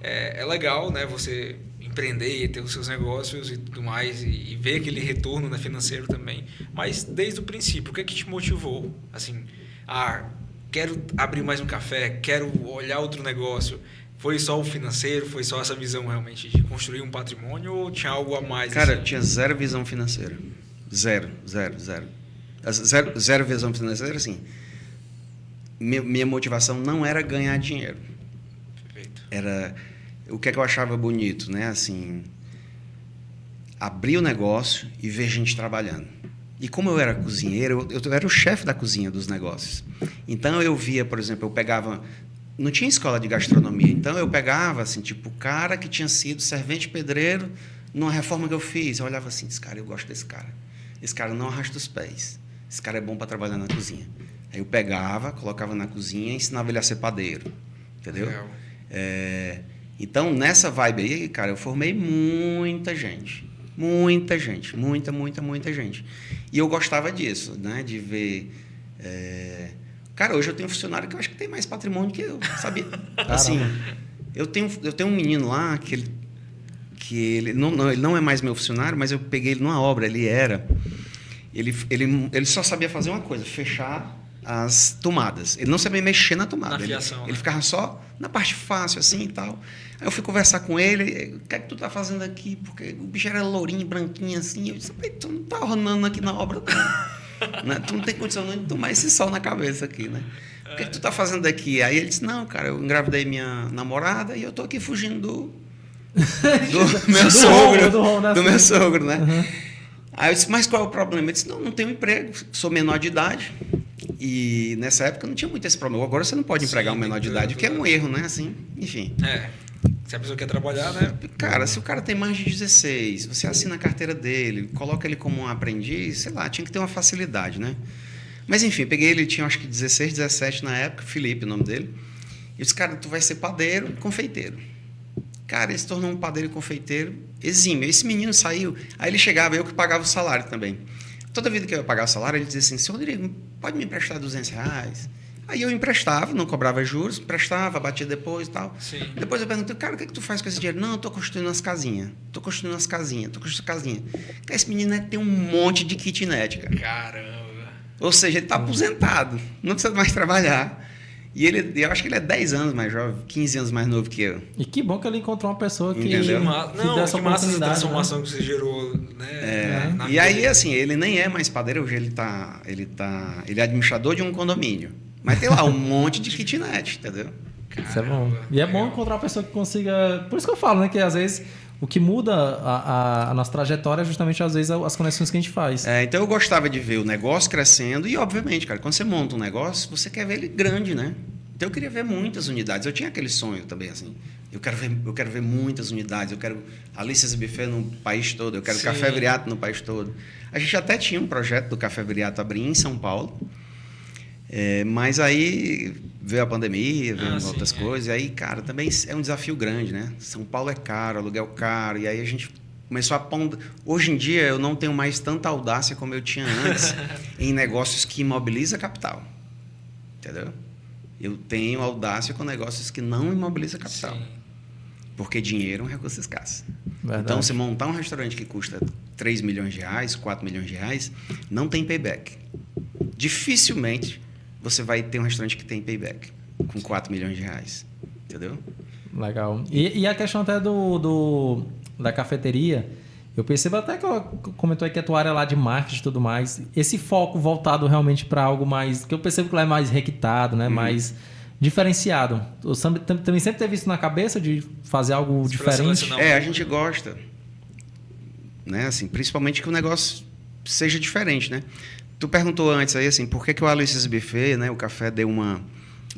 é legal, né? Você empreender, ter os seus negócios e tudo mais, e ver aquele retorno, né, financeiro também. Mas desde o princípio, o que é que te motivou? Assim, quero abrir mais um café, quero olhar outro negócio. Foi só o financeiro? Foi só essa visão realmente de construir um patrimônio ou tinha algo a mais? Cara, assim? tinha zero visão financeira. Zero. Zero visão financeira, assim. Minha motivação não era ganhar dinheiro. Perfeito. Era o que é que eu achava bonito, né? Assim, abrir o negócio e ver gente trabalhando. E como eu era cozinheiro, eu era o chefe da cozinha dos negócios. Então eu via, por exemplo, eu pegava... Não tinha escola de gastronomia, então eu pegava, assim, tipo, o cara que tinha sido servente pedreiro numa reforma que eu fiz. Eu olhava assim, esse cara, eu gosto desse cara. Esse cara não arrasta os pés. Esse cara é bom para trabalhar na cozinha. Aí eu pegava, colocava na cozinha e ensinava ele a ser padeiro. Entendeu? Então, nessa vibe aí, cara, eu formei muita gente. Muita gente. Muita gente. E eu gostava disso, né? De ver... Cara, hoje eu tenho um funcionário que eu acho que tem mais patrimônio que eu, sabia? Assim, eu tenho um menino lá que ele não é mais meu funcionário, mas eu peguei ele numa obra, ele só sabia fazer uma coisa, fechar as tomadas. Ele não sabia mexer na tomada. Na fiação, ele ficava só na parte fácil, assim, e tal. Aí eu fui conversar com ele, o que é que tu tá fazendo aqui? Porque o bicho era lourinho, branquinho, assim. Eu disse, tu não tá ornando aqui na obra, não. Né? Tu não tem condição de tomar esse sol na cabeça aqui, né? O que tu tá fazendo aqui? Aí ele disse, não, cara, eu engravidei minha namorada e eu tô aqui fugindo do meu sogro. Do meu sogro, né? Uhum. Aí eu disse, mas qual é o problema? Ele disse, não tenho emprego, sou menor de idade. E nessa época não tinha muito esse problema. Agora você não pode empregar um menor de idade, o que é um erro, né? Assim, enfim. Se a pessoa quer trabalhar, né? Cara, se o cara tem mais de 16, você assina a carteira dele, coloca ele como um aprendiz, sei lá, tinha que ter uma facilidade, né? Mas enfim, peguei ele, tinha acho que 16, 17 na época, Felipe, o nome dele. E eu disse, cara, tu vai ser padeiro e confeiteiro. Cara, ele se tornou um padeiro e confeiteiro exímio. Esse menino saiu, aí ele chegava, eu que pagava o salário também. Toda vida que eu ia pagar o salário, ele dizia assim, senhor Rodrigo, pode me emprestar R$200? Aí eu emprestava, não cobrava juros, emprestava, batia depois e tal. Sim. Depois eu perguntei, cara, o que é que tu faz com esse dinheiro? Não, eu tô construindo umas casinhas. Cara, esse menino tem um monte de kitnet, cara. Caramba. Ou seja, ele tá aposentado, não precisa mais trabalhar. E eu acho que ele é 10 anos mais jovem, 15 anos mais novo que eu. E que bom que ele encontrou uma pessoa que... Entendeu? Que massa essa transformação, né? Que você gerou, né? E aí, assim, ele nem é mais padeiro, hoje ele é administrador de um condomínio. Mas tem lá um monte de kitnet, entendeu? Isso é bom. E é bom encontrar uma pessoa que consiga... Por isso que eu falo, né? Que às vezes o que muda a nossa trajetória é justamente, às vezes, as conexões que a gente faz. Então eu gostava de ver o negócio crescendo e, obviamente, cara, quando você monta um negócio, você quer ver ele grande, né? Então eu queria ver muitas unidades. Eu tinha aquele sonho também, assim. Eu quero ver muitas unidades. Eu quero Alícia's Buffet no país todo. Eu quero Café Viriato no país todo. A gente até tinha um projeto do Café Viriato abrir em São Paulo. Mas aí veio a pandemia, veio outras coisas. E aí, cara, também é um desafio grande, né? São Paulo é caro, aluguel caro. E aí a gente começou a... Hoje em dia eu não tenho mais tanta audácia como eu tinha antes em negócios que imobilizam a capital. Entendeu? Eu tenho audácia com negócios que não imobilizam a capital. Sim. Porque dinheiro é um recurso escasso. Verdade. Então, se montar um restaurante que custa 3 milhões de reais, 4 milhões de reais, não tem payback. Dificilmente você vai ter um restaurante que tem payback com 4 milhões de reais. Entendeu? Legal. E a questão até da cafeteria, Eu percebo até que comentou aí que a tua área lá de marketing e tudo mais, esse foco voltado realmente para algo mais, que eu percebo que lá é mais requintado, né? Mais diferenciado. Eu também sempre teve isso na cabeça de fazer algo diferente? A gente gosta, né? Assim, principalmente que o negócio seja diferente, né? Tu perguntou antes aí, assim, por que o Aloysius Buffet, né? O café deu uma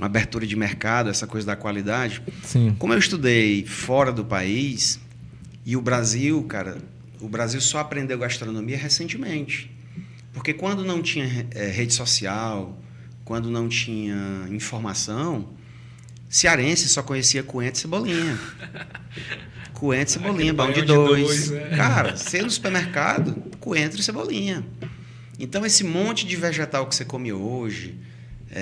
abertura de mercado, essa coisa da qualidade. Sim. Como eu estudei fora do país, e o Brasil, cara, o Brasil só aprendeu gastronomia recentemente. Porque quando não tinha rede social, quando não tinha informação, cearense só conhecia coentro e cebolinha. Coentro e cebolinha, bom de dois. Cara, você ia no supermercado, coentro e cebolinha. Então, esse monte de vegetal que você come hoje,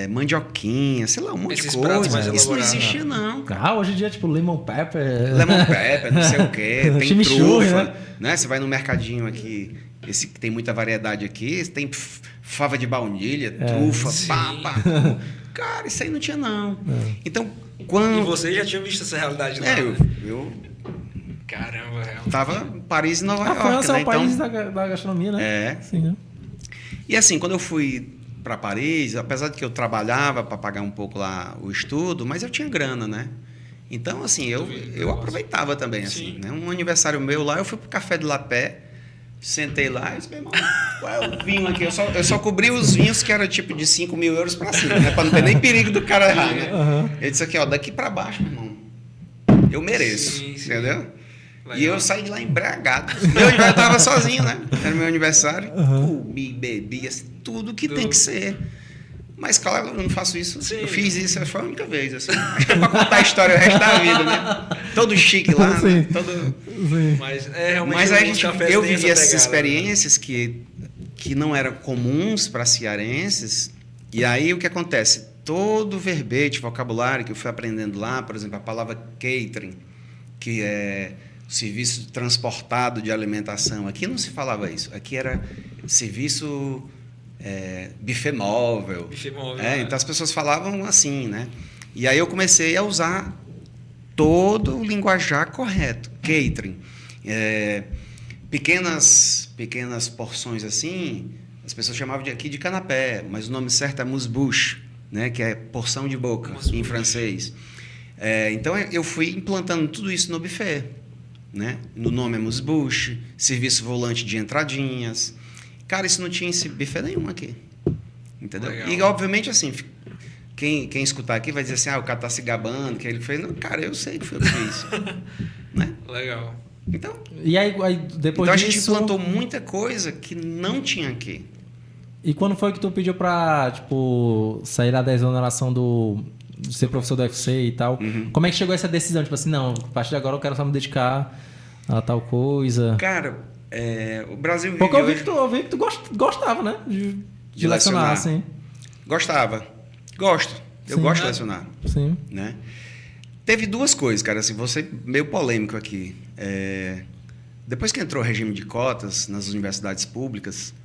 mandioquinha, sei lá, um monte de coisa. Isso não existia, não. Hoje em dia, tipo, lemon pepper. Lemon pepper, não sei o quê. Tem chimichurri, trufa, né? Você vai no mercadinho aqui, esse que tem muita variedade aqui, tem fava de baunilha, trufa, pá. Cara, isso aí não tinha, não. Então, quando... E você já tinha visto essa realidade lá? Eu... Caramba, realmente. Tava em Paris e Nova York, a França, né? é o país da gastronomia, né? Sim, né? E assim, quando eu fui para Paris, apesar de que eu trabalhava para pagar um pouco lá o estudo, mas eu tinha grana, né? Então, assim, eu aproveitava também, assim, né? Um aniversário meu lá, eu fui pro Café de Lapé, sentei lá e disse, meu irmão, qual é o vinho aqui? Eu só cobri os vinhos que era tipo de 5 mil euros para cima, né? Para não ter nem perigo do cara errar, né? Eu disse aqui, daqui para baixo, meu irmão, eu mereço, entendeu? Legal. E eu saí de lá embriagado. Meu aniversário estava sozinho, né? Era meu aniversário. Comi, bebi, assim, tudo que tem que ser. Mas, claro, eu não faço isso. Sim. Eu fiz isso, foi a única vez. Assim. Acho que é para contar a história o resto da vida, né? Todo chique lá, né? Mas aí eu vivi essas experiências que não eram comuns para cearenses. E aí o que acontece? Todo verbete, vocabulário que eu fui aprendendo lá, por exemplo, a palavra catering, que é serviço transportado de alimentação. Aqui não se falava isso. Aqui era serviço buffet móvel. Então as pessoas falavam assim, né? E aí eu comecei a usar todo o linguajar correto. Catering. Pequenas porções assim, as pessoas chamavam aqui de canapé, mas o nome certo é amuse-bouche, né? Que é porção de boca em francês. Então eu fui implantando tudo isso no buffet. Né? No nome é amuse-bouche, serviço volante de entradinhas. Cara, isso não tinha esse buffet nenhum aqui. Entendeu? Legal. E, obviamente, assim, quem escutar aqui vai dizer assim, o cara tá se gabando, que ele fez. Não, cara, eu sei que foi o que fiz. Né? Legal. Então, e aí depois a gente implantou muita coisa que não tinha aqui. E quando foi que tu pediu pra, tipo, sair lá da exoneração de ser professor do UFC e tal? Como é que chegou essa decisão? Tipo assim, não, a partir de agora eu quero só me dedicar a tal coisa. Cara, o Brasil... Porque eu vi que tu gostava, né? De lecionar, assim. Gostava. Gosto. Eu gosto de lecionar. Sim. Né? Teve duas coisas, cara, assim, vou ser meio polêmico aqui. Depois que entrou o regime de cotas nas universidades públicas,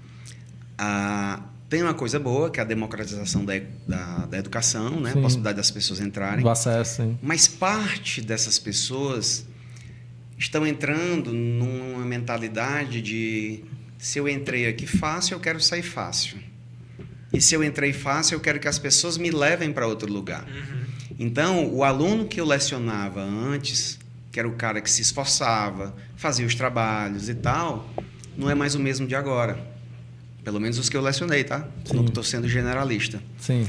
tem uma coisa boa, que é a democratização da educação, né? A possibilidade das pessoas entrarem. Do acesso, sim. Mas parte dessas pessoas estão entrando numa mentalidade de se eu entrei aqui fácil, eu quero sair fácil. E se eu entrei fácil, eu quero que as pessoas me levem para outro lugar. Então, o aluno que eu lecionava antes, que era o cara que se esforçava, fazia os trabalhos e tal, não é mais o mesmo de agora. Pelo menos os que eu lecionei, tá? Não estou sendo generalista. Sim.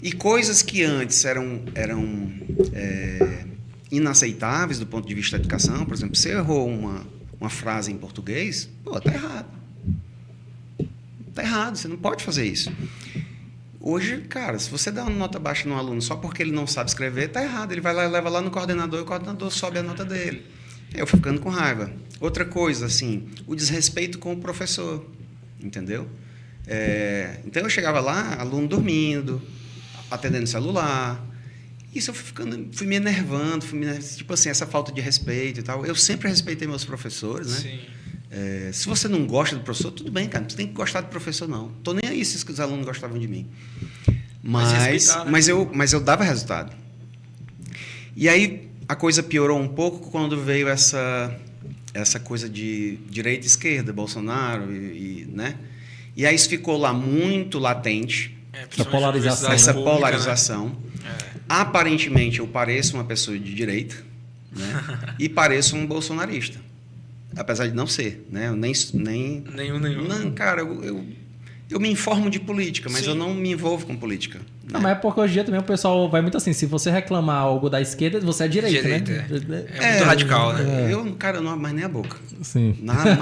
E coisas que antes eram inaceitáveis do ponto de vista da educação, por exemplo, você errou uma frase em português, tá errado. Tá errado, você não pode fazer isso. Hoje, cara, se você dá uma nota baixa no aluno só porque ele não sabe escrever, tá errado. Ele vai lá e leva lá no coordenador e o coordenador sobe a nota dele. Eu fui ficando com raiva. Outra coisa, assim, o desrespeito com o professor. Entendeu? Então eu chegava lá, aluno dormindo, atendendo celular. Isso eu fui me enervando, tipo assim, essa falta de respeito e tal. Eu sempre respeitei meus professores, né? Sim. Se você não gosta do professor, tudo bem, cara. Você tem que gostar do professor, não. Tô nem aí se os alunos gostavam de mim. Mas eu dava resultado. E aí a coisa piorou um pouco quando veio essa coisa de direita e esquerda, Bolsonaro, né? E aí isso ficou lá muito latente. Essa polarização. Essa pública, polarização. Né? Aparentemente, eu pareço uma pessoa de direita, né? E pareço um bolsonarista. Apesar de não ser, né? Eu nem... Nenhum. Não, cara, eu me informo de política, mas eu não me envolvo com política. Não, mas é porque hoje em dia também o pessoal vai muito assim, se você reclamar algo da esquerda, você é direita, né? É muito radical, né? Cara, eu não abro mais nem a boca. Sim. Nada.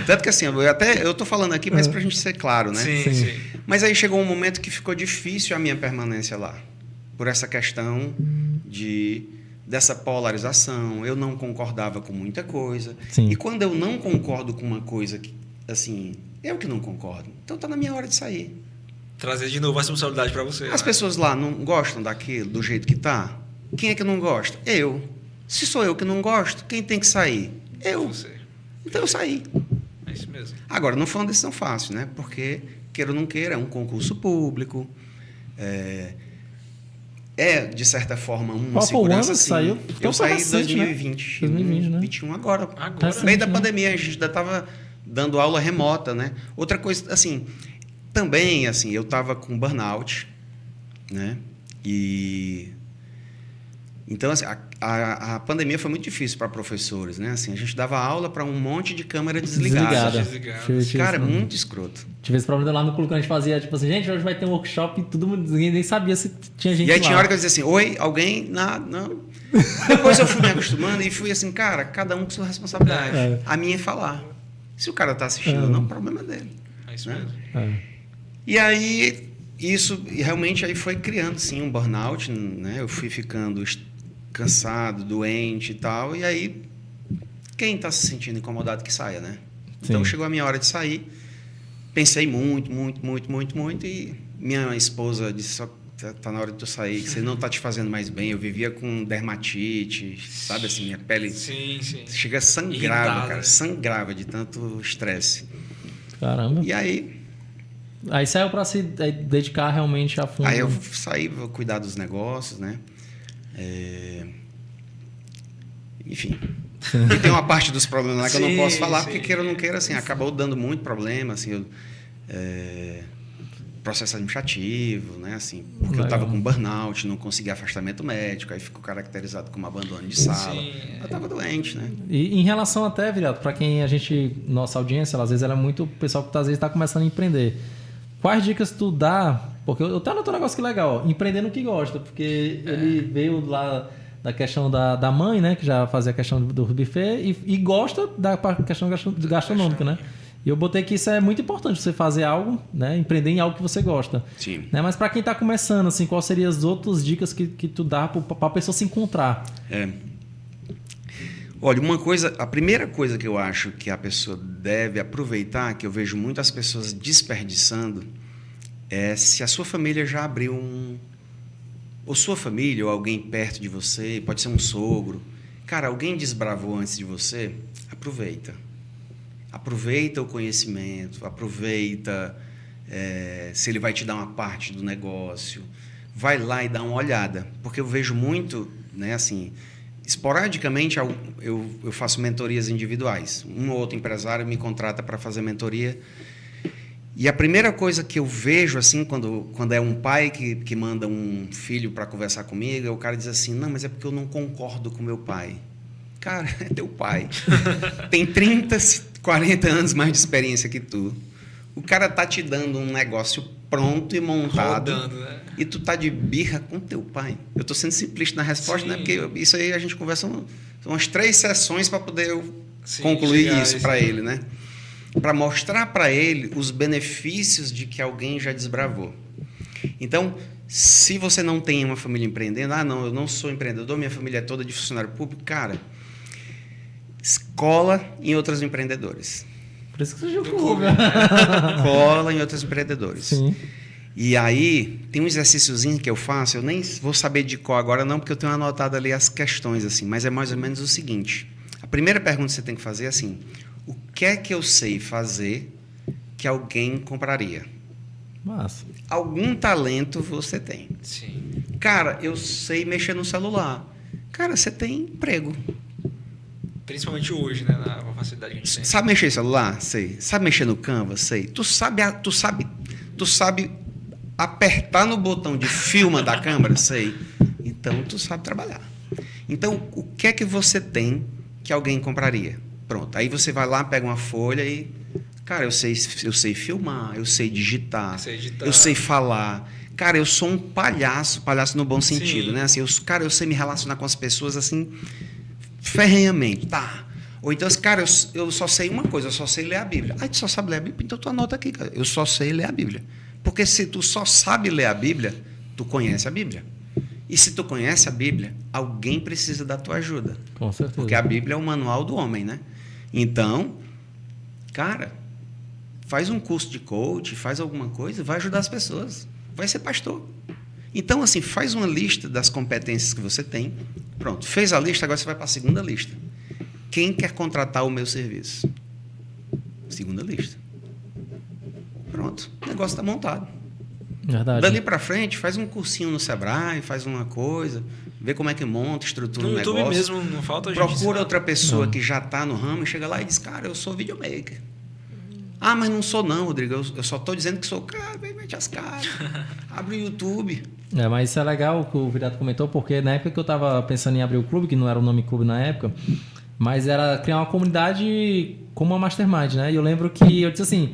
Tanto que assim, eu tô falando aqui, mas pra gente ser claro, né? Sim. Mas aí chegou um momento que ficou difícil a minha permanência lá. Por essa questão dessa polarização. Eu não concordava com muita coisa. Sim. E quando eu não concordo com uma coisa que, assim, eu que não concordo, então tá na minha hora de sair. Trazer de novo a responsabilidade para você. As pessoas lá não gostam daquilo, do jeito que tá? Quem é que não gosta? Eu. Se sou eu que não gosto, quem tem que sair? Eu. Você. Então eu saí. É isso mesmo. Agora, não foi uma decisão fácil, né? Porque, queira ou não queira, é um concurso público. De certa forma, uma Qual segurança. foi o ano que saiu? Eu saí em recente, 2020. Né? 2020, né? 21 agora. Recente, No meio da né? pandemia, a gente ainda estava dando aula remota, né? Outra coisa, assim, também, assim, eu estava com burnout, né? Então, assim, a pandemia foi muito difícil para professores, né? Assim, a gente dava aula para um monte de câmera desligada. Cara, muito escroto. Tive esse problema lá no clube que a gente fazia, tipo assim, gente, hoje vai ter um workshop e todo mundo, ninguém nem sabia se tinha gente lá. E aí tinha hora que eu dizia assim, oi, alguém? Não. Depois eu fui me acostumando e fui assim, cara, cada um com sua responsabilidade. A minha é falar. Se o cara está assistindo ou não, o problema é dele. É isso né? mesmo. E aí, isso realmente aí foi criando, sim, um burnout, né? Eu fui ficando cansado, doente e tal, e aí quem está se sentindo incomodado que saia, né? Sim. Então chegou a minha hora de sair, pensei muito, e minha esposa disse, tá na hora de tu sair, que você não tá te fazendo mais bem. Eu vivia com dermatite, sabe assim, minha pele Sim. chega sangrava, Irritada. cara, sangrava de tanto estresse. Caramba. E aí saiu para se dedicar realmente a fundo. Aí eu saí, vou cuidar dos negócios, né? Enfim. E tem uma parte dos problemas lá que eu não posso falar, porque queira ou não queira, assim, acabou dando muito problema, assim, processo administrativo, né? Assim, porque eu estava com burnout, não conseguia afastamento médico, aí ficou caracterizado como abandono de sala. Eu estava doente, né? E em relação até, Viriato, para quem nossa audiência, às vezes ela é muito pessoal que às vezes está começando a empreender. Quais dicas tu dá? Porque eu tenho um negócio que legal, ó, empreender no que gosta, porque ele veio lá da questão da mãe, né, que já fazia a questão do buffet e gosta da questão gastronômica, né? E eu botei que isso é muito importante, você fazer algo, né, empreender em algo que você gosta. Sim. Né? Mas para quem está começando, assim, quais seriam as outras dicas que tu dá para a pessoa se encontrar? Olha, a primeira coisa que eu acho que a pessoa deve aproveitar, que eu vejo muitas pessoas desperdiçando, é se a sua família já abriu ou sua família, ou alguém perto de você, pode ser um sogro. Cara, alguém desbravou antes de você, aproveita. Aproveita o conhecimento, aproveita se ele vai te dar uma parte do negócio. Vai lá e dá uma olhada. Porque eu vejo muito, né, assim, esporadicamente eu faço mentorias individuais. Um ou outro empresário me contrata para fazer mentoria. E a primeira coisa que eu vejo, assim, quando é um pai que manda um filho para conversar comigo, o cara diz assim, não, mas é porque eu não concordo com meu pai. Cara, é teu pai. Tem 30, 40 anos mais de experiência que tu. O cara tá te dando um negócio pronto e montado. Rodando, né? E tu tá de birra com teu pai. Eu tô sendo simplista na resposta, né? Porque isso aí a gente conversa umas 3 sessões para poder concluir isso para ele, né? Para mostrar para ele os benefícios de que alguém já desbravou. Então, se você não tem uma família empreendendo, não, eu não sou empreendedor, minha família é toda de funcionário público, cara, cola em outros empreendedores. Por isso que você jogou, Cola em outros empreendedores. Sim. E aí, tem um exercíciozinho que eu faço, eu nem vou saber de qual agora não, porque eu tenho anotado ali as questões, assim, mas é mais ou menos o seguinte. A primeira pergunta que você tem que fazer é assim, o que é que eu sei fazer que alguém compraria? Massa. Algum talento você tem. Sim. Cara, eu sei mexer no celular. Cara, você tem emprego. Principalmente hoje, né? Na facilidade que a gente tem. Sabe mexer em celular? Sei. Sabe mexer no Canva? Sei. Tu sabe apertar no botão de filma da câmera? Sei. Então, tu sabe trabalhar. Então, o que é que você tem que alguém compraria? Pronto. Aí você vai lá, pega uma folha e... Cara, eu sei filmar, eu sei digitar, eu sei falar. Cara, eu sou um palhaço no bom sentido, né? Assim, eu sei me relacionar com as pessoas assim, ferrenhamente. Tá. Ou então, cara, eu só sei uma coisa, eu só sei ler a Bíblia. Ah, tu só sabe ler a Bíblia? Então tu anota aqui, cara. Eu só sei ler a Bíblia. Porque se tu só sabe ler a Bíblia, tu conhece a Bíblia. E se tu conhece a Bíblia, alguém precisa da tua ajuda. Com certeza. Porque a Bíblia é o manual do homem, né? Então, cara, faz um curso de coach, faz alguma coisa, vai ajudar as pessoas. Vai ser pastor. Então, assim, faz uma lista das competências que você tem. Pronto, fez a lista, agora você vai para a segunda lista. Quem quer contratar o meu serviço? Segunda lista. Pronto, o negócio está montado. Verdade. Dali para frente, faz um cursinho no Sebrae, faz uma coisa, vê como é que monta, estrutura o negócio. No YouTube mesmo, não falta gente. Procura outra pessoa que já está no ramo e chega lá e diz, cara, eu sou videomaker. Ah, mas não sou não, Rodrigo, eu só estou dizendo que sou. Cara, vem, mete as caras, abre o YouTube. Mas isso é legal o que o Viriato comentou, porque na época que eu estava pensando em abrir o clube, que não era o nome clube na época, mas era criar uma comunidade como uma mastermind, né? E eu lembro que eu disse assim,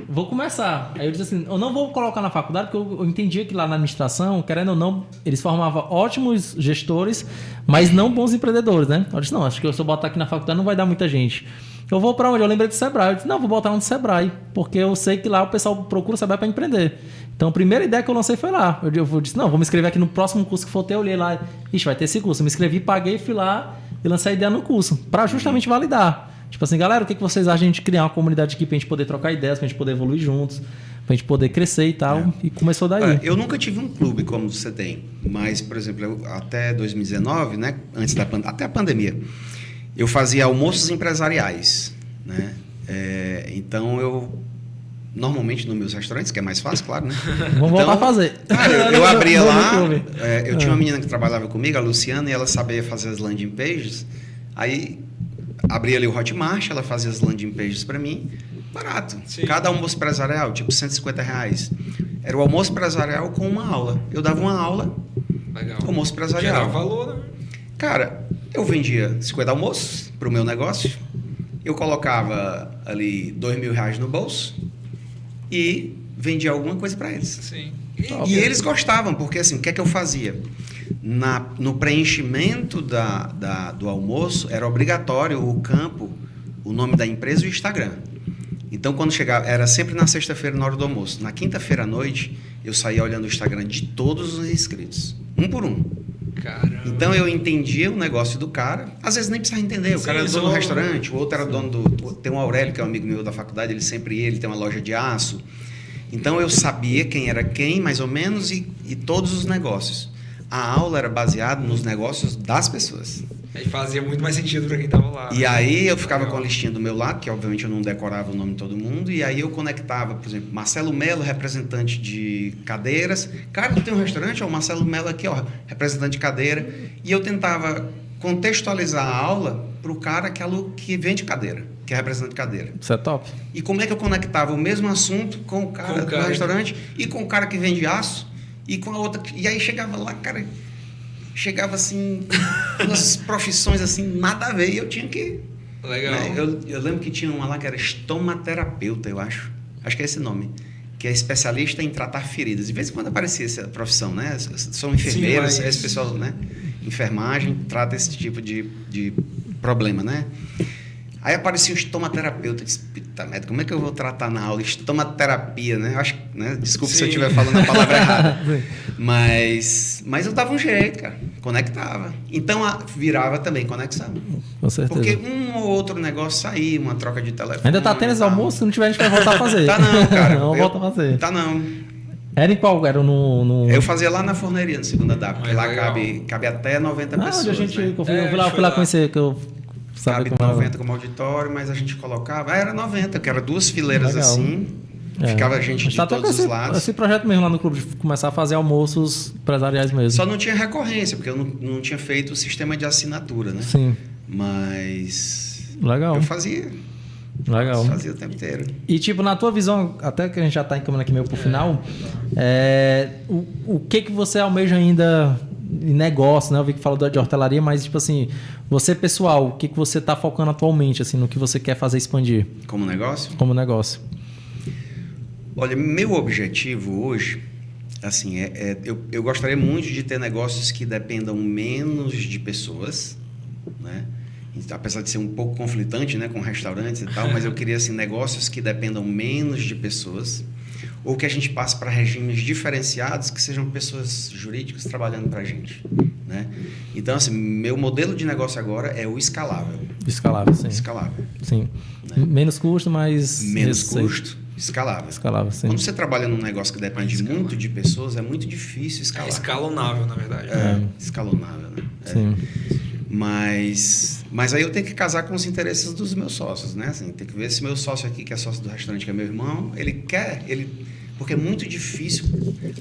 vou começar. Aí eu disse assim, eu não vou colocar na faculdade, porque eu entendia que lá na administração, querendo ou não, eles formavam ótimos gestores, mas não bons empreendedores, né? Eu disse, não, acho que se eu botar aqui na faculdade não vai dar muita gente. Eu vou para onde? Eu lembrei do Sebrae. Eu disse, não, vou botar no Sebrae, porque eu sei que lá o pessoal procura o Sebrae para empreender. Então, a primeira ideia que eu lancei foi lá. Eu disse, não, vou me inscrever aqui no próximo curso que for ter. Eu olhei lá, ixi, vai ter esse curso. Eu me inscrevi, paguei, fui lá e lancei a ideia no curso, para justamente validar. Tipo assim, galera, o que vocês acham de a gente criar uma comunidade aqui para a gente poder trocar ideias, para a gente poder evoluir juntos, para a gente poder crescer e tal. E começou daí. Eu nunca tive um clube como você tem, mas, por exemplo, até 2019, né, antes até a pandemia, eu fazia almoços empresariais, né? Então, normalmente nos meus restaurantes, que é mais fácil, claro, né? Vamos voltar a fazer. Cara, eu abria lá, eu tinha uma menina que trabalhava comigo, a Luciana, e ela sabia fazer as landing pages. Aí, abria ali o Hotmart, ela fazia as landing pages para mim, barato. Sim. Cada almoço empresarial, tipo R$150. Era o almoço empresarial com uma aula. Eu dava uma aula, legal. Almoço empresarial. Gerar valor, né? Cara, eu vendia 50 almoços para o meu negócio, eu colocava ali R$2.000 no bolso e vendia alguma coisa para eles. Sim. E eles gostavam, porque assim, o que é que eu fazia? No preenchimento do almoço, era obrigatório o campo, o nome da empresa e o Instagram. Então, quando chegava, era sempre na sexta-feira, na hora do almoço. Na quinta-feira à noite, eu saía olhando o Instagram de todos os inscritos, um por um. Caramba. Então, eu entendia o negócio do cara. Às vezes nem precisava entender. O cara era dono do restaurante, o outro era dono do... Tem um Aurélio, que é um amigo meu da faculdade, ele tem uma loja de aço. Então, eu sabia quem era quem, mais ou menos, e todos os negócios. A aula era baseada nos negócios das pessoas. Aí fazia muito mais sentido para quem estava lá. E aí eu ficava com a listinha do meu lado, que obviamente eu não decorava o nome de todo mundo, e aí eu conectava, por exemplo, Marcelo Melo, representante de cadeiras. Cara, tu tem um restaurante, ó, o Marcelo Melo aqui, ó, representante de cadeira. E eu tentava contextualizar a aula para o cara que vende cadeira, que é representante de cadeira. Isso é top. E como é que eu conectava o mesmo assunto com o cara do restaurante e com o cara que vende aço e com a outra... E aí chegava lá, cara... Chegava assim, umas profissões assim, nada a ver, e eu tinha que... Legal. Né? Eu lembro que tinha uma lá que era estomaterapeuta, eu acho. Acho que é esse nome. Que é especialista em tratar feridas. De vez em quando aparecia essa profissão, né? São enfermeiros, esse pessoal, né? Enfermagem trata esse tipo de problema, né? Aí aparecia um estomaterapeuta. Eu disse, puta merda, como é que eu vou tratar na aula? Estomaterapia, né? Eu acho, né? Desculpa se eu estiver falando a palavra errada. Mas eu dava um jeito, cara. Conectava. Então, virava também conexão. Com certeza. Porque um ou outro negócio saía, uma troca de telefone. Ainda tá tendo esse almoço? Se não tiver, a gente vai voltar a fazer. Tá não, cara. Não, volta a fazer. Tá não. Era em qual? Era no... Eu fazia lá na forneria, no segundo andar. Porque lá cabe até 90 pessoas. Eu fui lá lá conhecer, que eu... Cabe 90 como auditório, mas a gente colocava... era 90, que era 2 fileiras legal. Assim. Ficava a gente de todos os lados. Esse projeto mesmo lá no clube, de começar a fazer almoços empresariais mesmo. Só não tinha recorrência, porque eu não tinha feito o sistema de assinatura, né? Sim. Mas legal. Eu fazia. Legal. Fazia o tempo inteiro. E, tipo, na tua visão, até que a gente já está encaminhando aqui meio pro final, o que você almeja ainda em negócio, né? Eu vi que falou de hortelaria, mas, tipo assim, você pessoal, o que você está focando atualmente, assim, no que você quer fazer expandir? Como negócio? Como negócio. Olha, meu objetivo hoje, assim, eu gostaria muito de ter negócios que dependam menos de pessoas, né? Apesar de ser um pouco conflitante, né, com restaurantes e tal, mas eu queria assim, negócios que dependam menos de pessoas, ou que a gente passe para regimes diferenciados, que sejam pessoas jurídicas trabalhando para a gente, né? Então, assim, meu modelo de negócio agora é o escalável. Escalável, sim. Escalável. Sim. Né? Menos custo, mas... Menos custo, escalável. Escalável, sim. Quando você trabalha num negócio que depende muito de pessoas, é muito difícil escalar. É escalonável, na verdade. Escalonável, né? Sim. Mas aí eu tenho que casar com os interesses dos meus sócios, né? Assim, tem que ver se meu sócio aqui, que é sócio do restaurante, que é meu irmão, porque é muito difícil.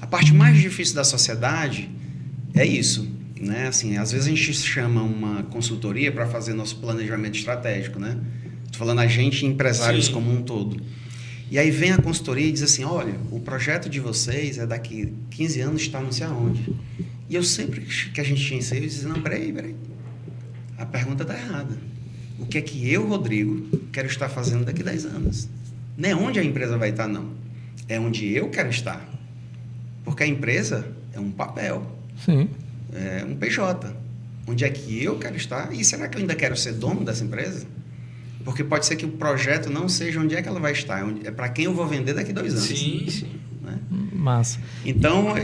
A parte mais difícil da sociedade é isso, né? Assim, às vezes a gente chama uma consultoria para fazer nosso planejamento estratégico, né? Estou falando a gente, empresários Sim. como um todo. E aí vem a consultoria e diz assim, olha, o projeto de vocês é daqui 15 anos está não sei aonde. E eu sempre que a gente tinha isso aí, eu dizia, não, peraí. A pergunta está errada. O que é que eu, Rodrigo, quero estar fazendo daqui 10 anos? Não é onde a empresa vai estar, não. É onde eu quero estar. Porque a empresa é um papel. Sim. É um PJ. Onde é que eu quero estar? E será que eu ainda quero ser dono dessa empresa? Porque pode ser que o projeto não seja onde é que ela vai estar. É para quem eu vou vender daqui 2 anos. Sim. Né? Massa. Então,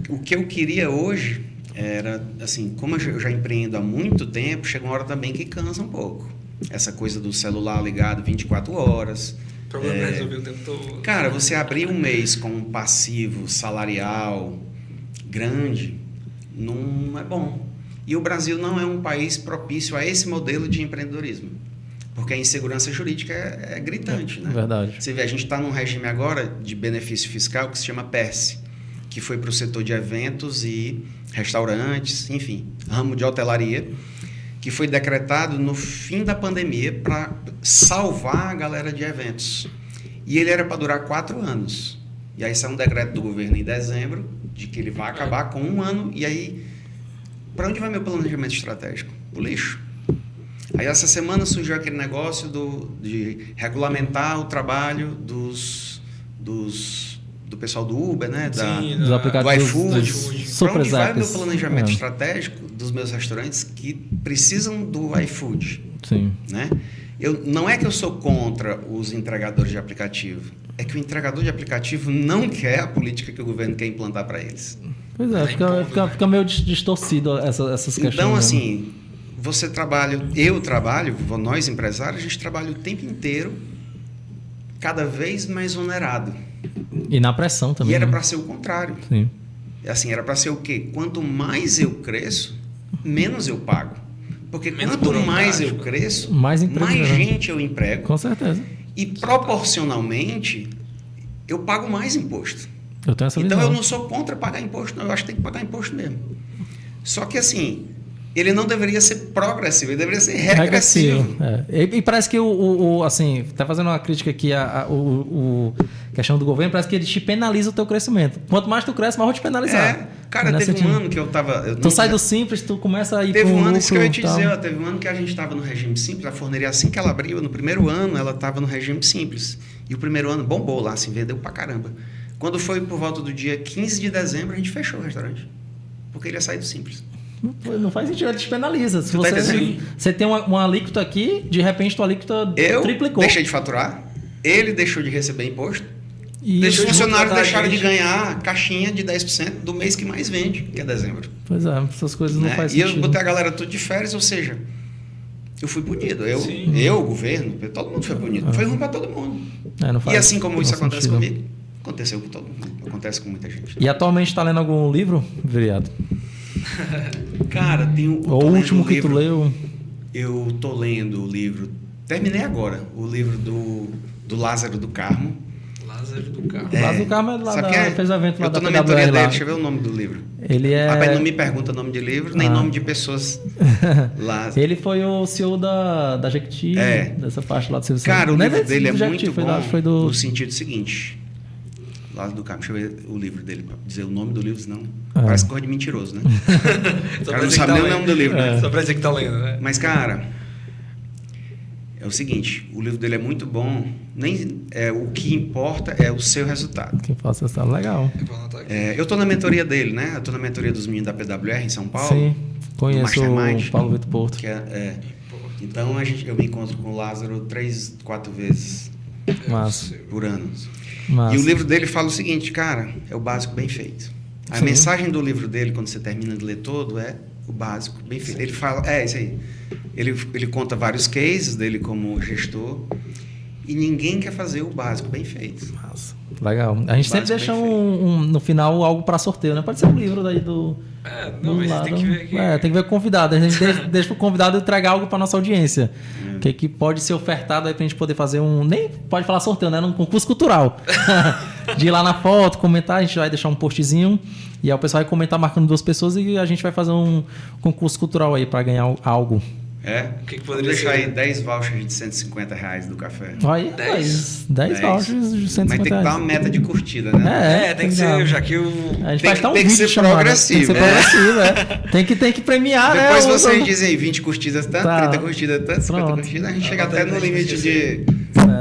o que eu queria hoje... era assim, como eu já empreendo há muito tempo, chega uma hora também que cansa um pouco. Essa coisa do celular ligado 24 horas. Problema é resolver o tempo todo. Cara, você abrir um mês com um passivo salarial grande não é bom. E o Brasil não é um país propício a esse modelo de empreendedorismo. Porque a insegurança jurídica é gritante, né? Verdade. Você vê, a gente está num regime agora de benefício fiscal que se chama PERSE, que foi para o setor de eventos e restaurantes, enfim, ramo de hotelaria, que foi decretado no fim da pandemia para salvar a galera de eventos. E ele era para durar 4 anos. E aí saiu um decreto do governo em dezembro, de que ele vai acabar com 1 ano, e aí, para onde vai meu planejamento estratégico? O lixo. Aí essa semana surgiu aquele negócio de regulamentar o trabalho do pessoal do Uber, né? Dos aplicativos do iFood. Para onde vai o meu planejamento É. estratégico dos meus restaurantes que precisam do iFood? Sim. Né? Não é que eu sou contra os entregadores de aplicativo, é que o entregador de aplicativo não quer a política que o governo quer implantar para eles. Pois é, fica meio distorcido essas questões. Então, assim, nós empresários, a gente trabalha o tempo inteiro cada vez mais onerado. E na pressão também. E era né? para ser o contrário. Sim. Assim, era para ser o quê? Quanto mais eu cresço, menos eu pago. Porque Menos quanto mais burocrático. eu cresço, Mais mais emprego, né? gente eu emprego. Com certeza. E proporcionalmente, eu pago mais imposto. Eu tenho essa Então, visão. eu não sou contra pagar imposto, não. Eu acho que tem que pagar imposto mesmo. Só que, assim, ele não deveria ser progressivo, ele deveria ser regressivo. É. E parece que assim, tá fazendo uma crítica aqui a questão do governo, parece que ele te penaliza o teu crescimento. Quanto mais tu cresce, mais vou te penalizar. Cara, teve um ano que eu tava... Tu sai do simples, tu começa a ir Teve pro um ano, isso que eu ia te tal. dizer, ó, teve um ano que a gente estava no regime simples, a forneria, assim que ela abriu, no primeiro ano, ela estava no regime simples. E o primeiro ano bombou lá, assim, vendeu pra caramba. Quando foi por volta do dia 15 de dezembro, a gente fechou o restaurante. Porque ele ia sair do simples. Não faz sentido, ele te penaliza. Se Tu tá entendendo? você tem uma alíquota aqui, de repente tua alíquota Eu triplicou. deixei de faturar, ele deixou de receber imposto, E os Deixou de funcionários contratar deixaram de gente. ganhar caixinha de 10% do mês que mais vende, que é dezembro. Pois é, essas coisas não Né? fazem E sentido. eu botei a galera tudo de férias, ou seja, eu fui punido. O governo, todo mundo foi punido. Foi ruim para todo mundo. Não E assim como isso acontece sentido. comigo, aconteceu com todo mundo. Acontece com muita gente. E atualmente está lendo algum livro, vereado? Cara, tem Ou o último que tu leu? Eu tô lendo o livro, terminei agora, o livro do Lázaro do Carmo. Lázaro do Carmo. Lázaro do Carmo é lá fez o evento lá da PWR. Eu tô na mentoria dele, deixa eu ver o nome do livro. Ele é... Rapaz, não me pergunta nome de livro, nem nome de pessoas. Lázaro. Ele foi o CEO da Jequiti, dessa parte lá do Silvio. Cara, o livro dele é muito bom foi no sentido seguinte. Lázaro do Carmo, deixa eu ver o livro dele, pra dizer o nome do livro, senão parece coisa de mentiroso, né? O cara não sabe nem o nome do livro, né? Só pra dizer que tá lendo, né? Mas, cara, é o seguinte, o livro dele é muito bom, o que importa é o seu resultado. Que faça essa legal. Eu tô na mentoria dele, né? Eu tô na mentoria dos meninos da PWR em São Paulo. Sim, conheço o Paulo Vitor Porto. Então, eu me encontro com o Lázaro 3, 4 vezes por ano. Massa. E o livro dele fala o seguinte, cara, é o básico bem feito. A mensagem do livro dele, quando você termina de ler todo, é o básico bem feito. Ele fala, isso aí. Ele conta vários cases dele como gestor e ninguém quer fazer o básico bem feito. Massa. Legal. A gente sempre deixa no final algo para sorteio, né? Pode ser um livro daí do... mas tem que ver aqui. Tem que ver com o convidado. A gente deixa para o convidado entregar algo para nossa audiência. Que pode ser ofertado aí para a gente poder fazer nem pode falar sorteio, né? Num concurso cultural. De ir lá na foto, comentar, a gente vai deixar um postzinho e aí o pessoal vai comentar marcando 2 pessoas e a gente vai fazer um concurso cultural aí para ganhar algo. O que poderia deixar aí 10 vouchers de R$150 do café. Aí, 10 vouchers de R$150. Mas tem que dar uma meta de curtida, né? Tem que ser, já que a gente faz um tem que ser progressivo. Tem que premiar, depois vocês dizem 20 curtidas tanto, 30 curtidas tanto, 50 curtidas, a gente chega até no limite de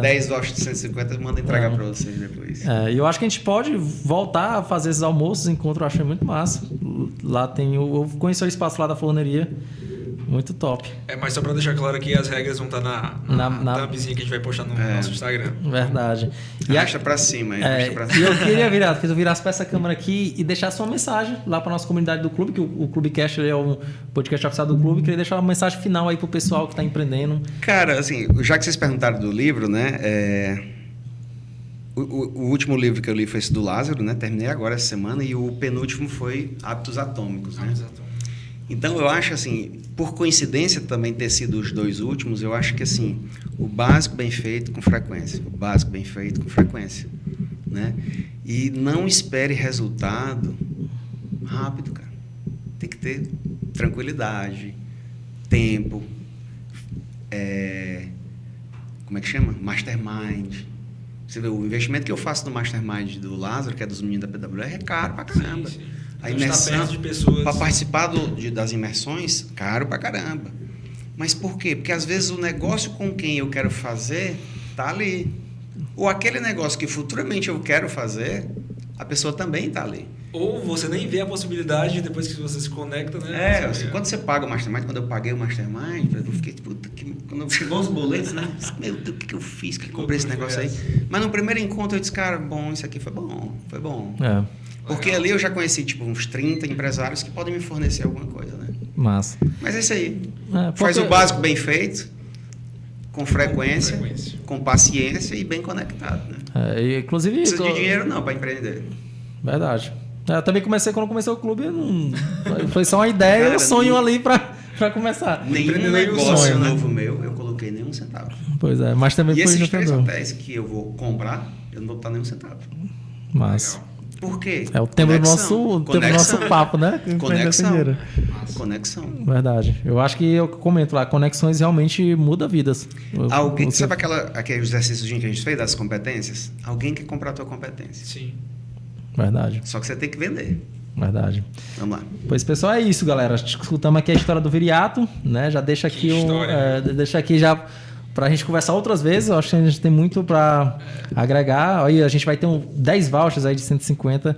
10 vouchers de 150, manda entregar para vocês depois. E eu acho que a gente pode voltar a fazer esses almoços, encontro, eu achei muito massa. Lá eu conheci o espaço lá da forneria. Muito top. Mas só para deixar claro que as regras vão estar na thumbzinha que a gente vai postar no nosso Instagram. Verdade. E arrasta para cima. E eu queria, que tu virasse para essa câmera aqui e deixasse uma mensagem lá para nossa comunidade do clube, que o Clubecast é um podcast oficial do clube. Queria deixar uma mensagem final aí pro pessoal que está empreendendo. Cara, assim, já que vocês perguntaram do livro, né? O último livro que eu li foi esse do Lázaro, né? Terminei agora essa semana. E o penúltimo foi Hábitos Atômicos, né? Então, eu acho assim, por coincidência também ter sido os 2 últimos, eu acho que assim, o básico bem feito com frequência. O básico bem feito com frequência. Né? E não espere resultado rápido, cara. Tem que ter tranquilidade, tempo, como é que chama? Mastermind. Você vê, o investimento que eu faço no Mastermind do Lázaro, que é dos meninos da PWR, é caro pra caramba. Sim. A imersão, para participar das imersões, caro pra caramba. Mas por quê? Porque às vezes o negócio com quem eu quero fazer tá ali. Ou aquele negócio que futuramente eu quero fazer, a pessoa também tá ali. Ou você nem vê a possibilidade depois que você se conecta, né? Quando você paga o Mastermind, quando eu paguei o Mastermind, eu fiquei, quando chegou os boletos, né? Meu Deus, o que eu fiz que comprei esse negócio aí? Mas no primeiro encontro eu disse, cara, isso aqui foi bom. Porque ali eu já conheci, uns 30 empresários que podem me fornecer alguma coisa, né? Massa. Mas é isso aí. Faz o básico bem feito, com frequência, com paciência e bem conectado, né? Inclusive... Não precisa de dinheiro não para empreender. Verdade. Eu também quando comecei o clube, foi só uma ideia e um sonho ali para começar. Nenhum negócio novo meu, eu coloquei nenhum centavo. Pois é, mas também e foi... esses 3 hotéis que eu vou comprar, eu não vou botar nenhum centavo. Massa. Por quê? É o tema do nosso papo, né? Conexão. Verdade. Eu acho que eu comento lá, conexões realmente mudam vidas. Sabe aquele exercício que a gente fez das competências? Alguém quer comprar a tua competência. Sim. Verdade. Só que você tem que vender. Verdade. Vamos lá. Pois, pessoal, é isso, galera. Escutamos aqui a história do Viriato, né? Já deixa aqui deixa aqui já para a gente conversar outras vezes. Eu acho que a gente tem muito para agregar. Aí a gente vai ter 10 vouchers aí de 150.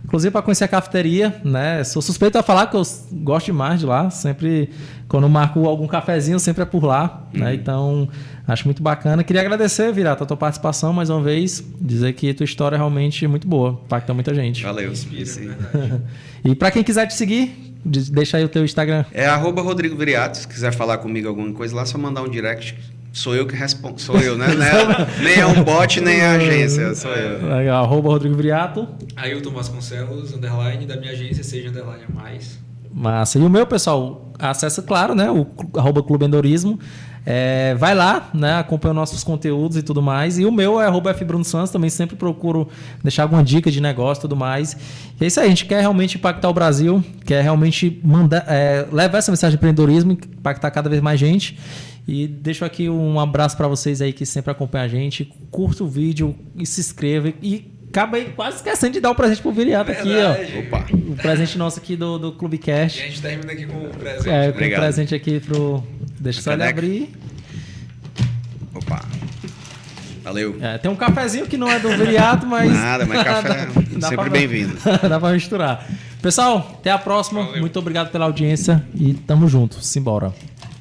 Inclusive para conhecer a cafeteria, né? Sou suspeito a falar que eu gosto demais de lá. Sempre, quando marco algum cafezinho, sempre é por lá, né? Então, acho muito bacana. Queria agradecer, Viriato, a tua participação mais uma vez. Dizer que tua história é realmente muito boa. Impacta muita gente. Valeu. E para quem quiser te seguir, deixa aí o teu Instagram. É @Rodrigo Viriato. Se quiser falar comigo alguma coisa lá, é só mandar um direct. Sou eu que respondo. Sou eu, né? Nem é um bot, nem é a agência. Sou eu. Legal. @Rodrigo Viriato. Ailton Vasconcelos, _ da minha agência, seja _ a mais. Massa. E o meu, pessoal, acessa, claro, né? O @clubempreendedorismo. Vai lá, né? Acompanha nossos conteúdos e tudo mais. E o meu é @FBrunoSantos. Também sempre procuro deixar alguma dica de negócio e tudo mais. E é isso aí. A gente quer realmente impactar o Brasil. Quer realmente levar essa mensagem de empreendedorismo, impactar cada vez mais gente. E deixo aqui um abraço para vocês aí que sempre acompanham a gente. Curta o vídeo e se inscreva. E acaba aí quase esquecendo de dar o presente pro Viriato aqui, ó. Opa. O presente nosso aqui do E Clubecast. a gente termina aqui com o presente. Com o presente aqui pro... Deixa só ele abrir. Opa. Valeu. Tem um cafezinho que não é do Viriato, mas... Nada, mas café sempre bem-vindo. Dá pra misturar. Pessoal, até a próxima. Valeu. Muito obrigado pela audiência e tamo junto. Simbora.